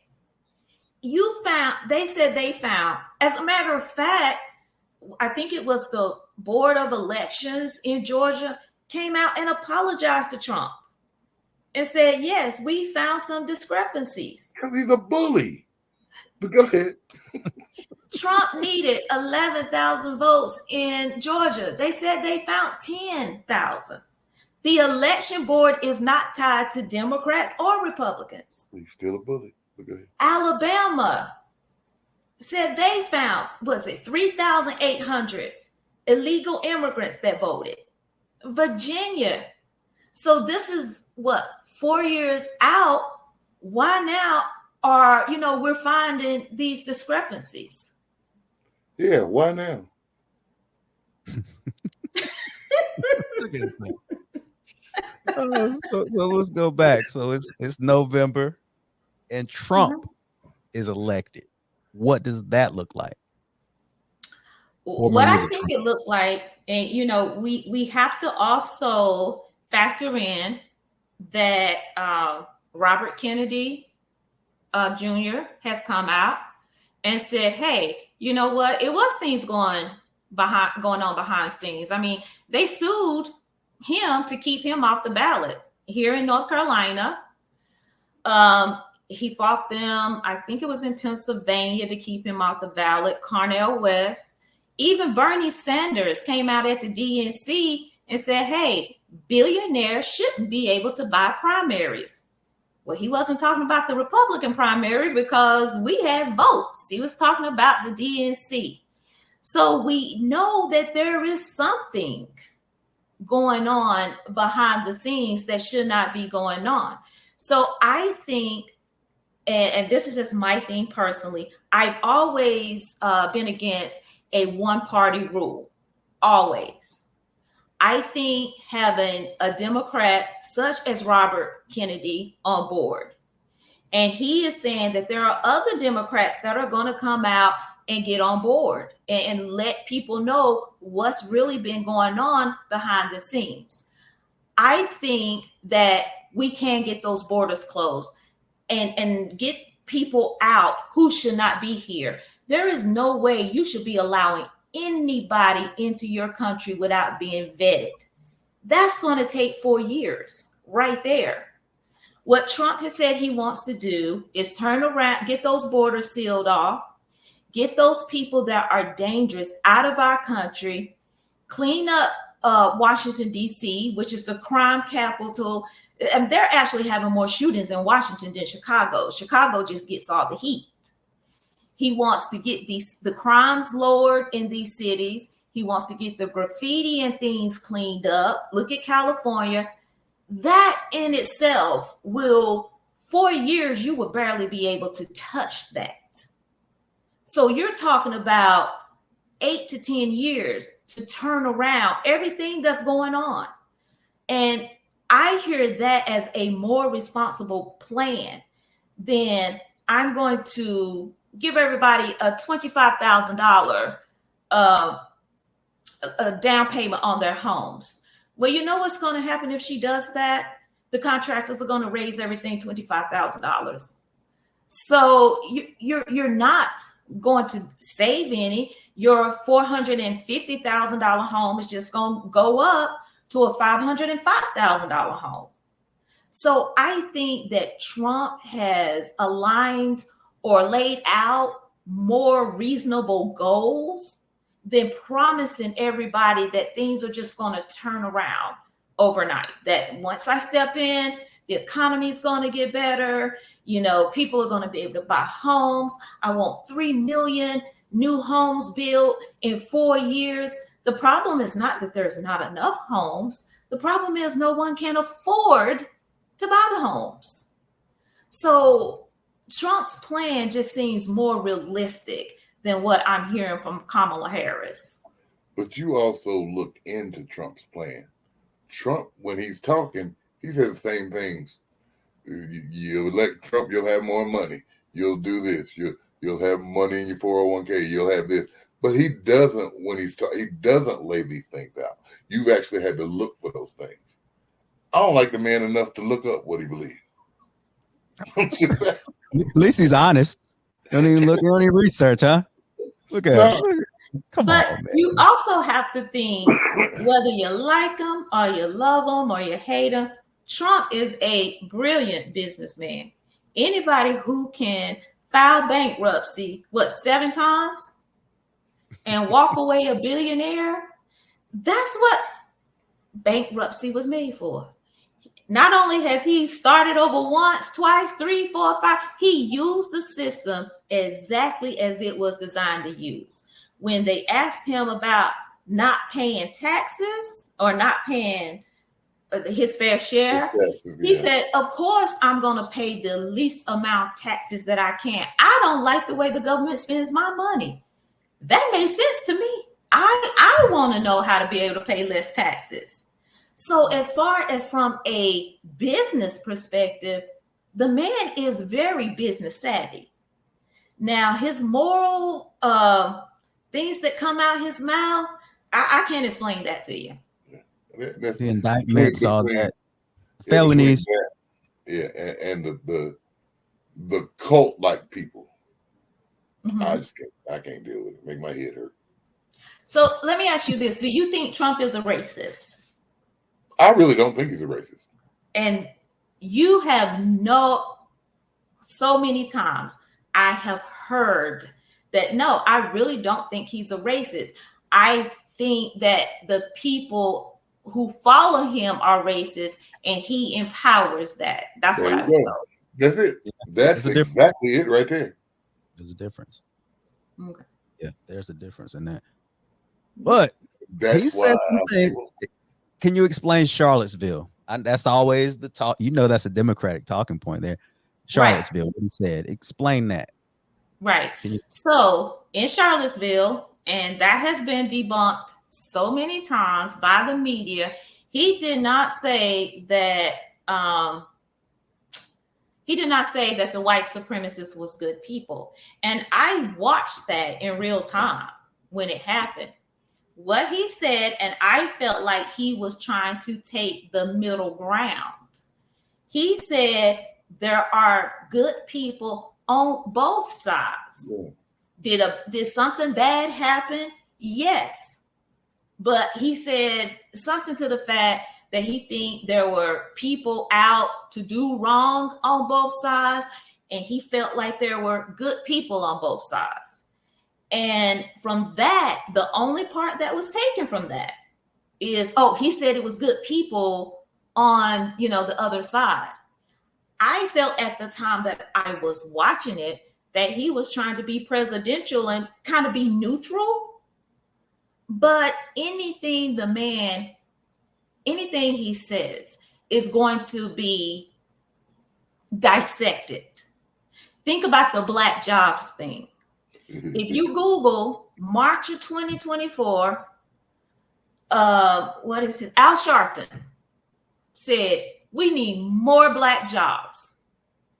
They said they found, as a matter of fact, I think it was the Board of Elections in Georgia came out and apologized to Trump and said, yes, we found some discrepancies. Because he's a bully. But go ahead. Trump needed 11,000 votes in Georgia. They said they found 10,000. The election board is not tied to Democrats or Republicans. He's still a bully. But go ahead. Alabama said they found, 3,800 illegal immigrants that voted. Virginia. So this is 4 years out. Why now are, we're finding these discrepancies? Yeah, why now? So let's go back. So it's November and Trump is elected. What does that look like? What I think it looks like, and we have to also factor in that Robert Kennedy Jr. has come out and said, hey, you know what? It was things going on behind scenes. I mean, they sued him to keep him off the ballot here in North Carolina. He fought them, I think it was in Pennsylvania, to keep him off the ballot. Cornel West, even Bernie Sanders came out at the DNC and said, hey, billionaires shouldn't be able to buy primaries. Well, he wasn't talking about the Republican primary because we had votes. He was talking about the DNC. So we know that there is something going on behind the scenes that should not be going on. So I think, and this is just my thing personally, I've always been against a one-party rule, always. I think having a Democrat such as Robert Kennedy on board, and he is saying that there are other Democrats that are going to come out and get on board and let people know what's really been going on behind the scenes. I think that we can get those borders closed and get people out who should not be here. There is no way you should be allowing anybody into your country without being vetted. That's going to take 4 years right there. What Trump has said he wants to do is turn around, get those borders sealed off, get those people that are dangerous out of our country, clean up Washington, D.C., which is the crime capital. And they're actually having more shootings in Washington than Chicago. Chicago just gets all the heat. He wants to get the crimes lowered in these cities. He wants to get the graffiti and things cleaned up. Look at California. That in itself will, 4 years, you will barely be able to touch that. So you're talking about 8 to 10 years to turn around everything that's going on. And I hear that as a more responsible plan than I'm going to give everybody a $25,000 a down payment on their homes. Well, you know what's going to happen if she does that? The contractors are going to raise everything $25,000. So you're not going to save any. Your $450,000 home is just going to go up to a $505,000 home. So I think that Trump has aligned or laid out more reasonable goals than promising everybody that things are just going to turn around overnight. That once I step in, the economy is going to get better. You know, people are going to be able to buy homes. I want 3 million new homes built in 4 years. The problem is not that there's not enough homes. The problem is no one can afford to buy the homes. So Trump's plan just seems more realistic than what I'm hearing from Kamala Harris. But you also look into Trump's plan. Trump, when he's talking, he says the same things. You elect Trump, you'll have more money. You'll do this. You'll have money in your 401k. You'll have this. But he doesn't, when he's talking, he doesn't lay these things out. You've actually had to look for those things. I don't like the man enough to look up what he believes. At least he's honest. Don't even look, don't even research, huh? Look at him. Come but on, man. You also have to think whether you like him or you love him or you hate him. Trump is a brilliant businessman. Anybody who can file bankruptcy, 7 times and walk away a billionaire, that's what bankruptcy was made for. Not only has he started over once, twice, 3, 4, 5, he used the system exactly as it was designed to use. When they asked him about not paying taxes or not paying his fair share, he said, of course, I'm going to pay the least amount of taxes that I can. I don't like the way the government spends my money. That makes sense to me. I want to know how to be able to pay less taxes. So as far as from a business perspective, the man is very business savvy. Now, his moral things that come out his mouth, I can't explain that to you. That's the indictments, all between, that, yeah, between felonies. that, yeah, and the cult like people. I just can't deal with it. Make my head hurt. So let me ask you this: do you think Trump is a racist? I really don't think he's a racist. And you have so many times I have heard that no, I really don't think he's a racist. I think that the people who follow him are racist and he empowers that. That's There what you I was go. told. That's it. That's exactly it right there. There's a difference. Okay. Yeah, there's a difference in that. But that's he said something. Can you explain Charlottesville? That's always the talk. You know, that's a Democratic talking point there. Charlottesville, what he said. Explain that. Right. So in Charlottesville, and that has been debunked so many times by the media, he did not say that the white supremacists was good people. And I watched that in real time when it happened. What he said, and I felt like he was trying to take the middle ground. He said there are good people on both sides. Yeah. Did something bad happen? Yes. But he said something to the fact that he think there were people out to do wrong on both sides, and he felt like there were good people on both sides. And from that, the only part that was taken from that is, he said it was good people on, the other side. I felt at the time that I was watching it that he was trying to be presidential and kind of be neutral. But anything he says is going to be dissected. Think about the Black jobs thing. If you Google March of 2024, what is it? Al Sharpton said, we need more Black jobs.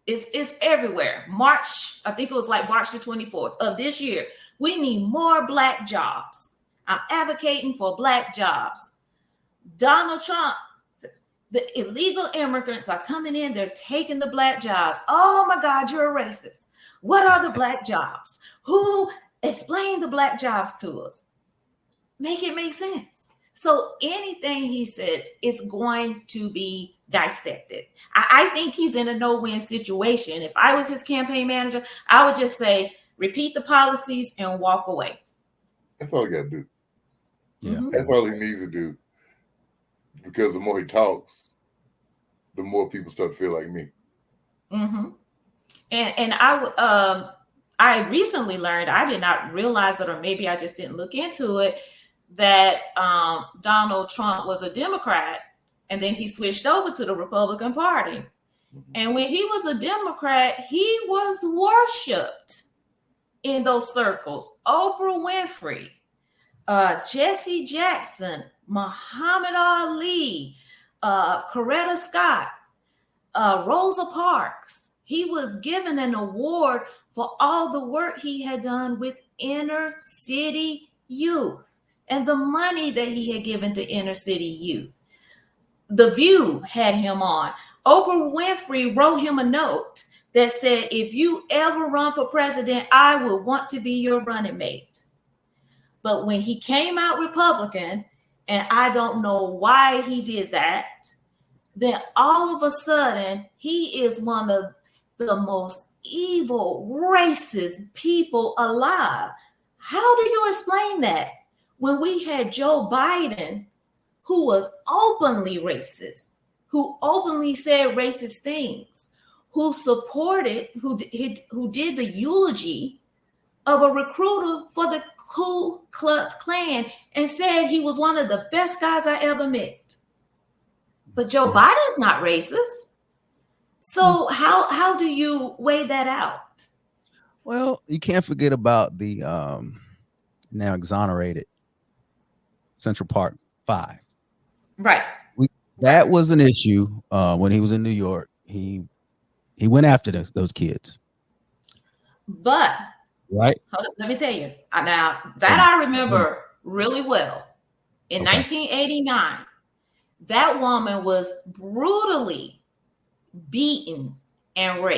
It's everywhere. March, I think it was like March the 24th of this year. We need more Black jobs. I'm advocating for Black jobs. Donald Trump says, the illegal immigrants are coming in. They're taking the Black jobs. Oh my God, you're a racist. What are the Black jobs? Who explain the Black jobs to us? Make it make sense. So anything he says is going to be dissected. I think he's in a no-win situation. If I was his campaign manager, I would just say, repeat the policies and walk away. That's all he got to do. Yeah. That's all he needs to do. Because the more he talks, the more people start to feel like me. Mm-hmm. And I recently learned, I did not realize it, or maybe I just didn't look into it, that Donald Trump was a Democrat, and then he switched over to the Republican Party. Mm-hmm. And when he was a Democrat, he was worshipped in those circles. Oprah Winfrey, Jesse Jackson, Muhammad Ali, Coretta Scott, Rosa Parks. He was given an award for all the work he had done with inner city youth and the money that he had given to inner city youth. The View had him on. Oprah Winfrey wrote him a note that said, if you ever run for president, I will want to be your running mate. But when he came out Republican, and I don't know why he did that, then all of a sudden, he is one of the most evil, racist people alive. How do you explain that? When we had Joe Biden, who was openly racist, who openly said racist things, who supported, who did the eulogy of a recruiter for the Ku Klux Klan and said he was one of the best guys I ever met. But Joe Biden's not racist. So how do you weigh that out? Well, you can't forget about the now exonerated Central Park 5. Right. That was an issue when he was in New York. He went after those kids. But right. Hold on, let me tell you. Now that I remember really well. In 1989, That woman was brutally beaten and raped.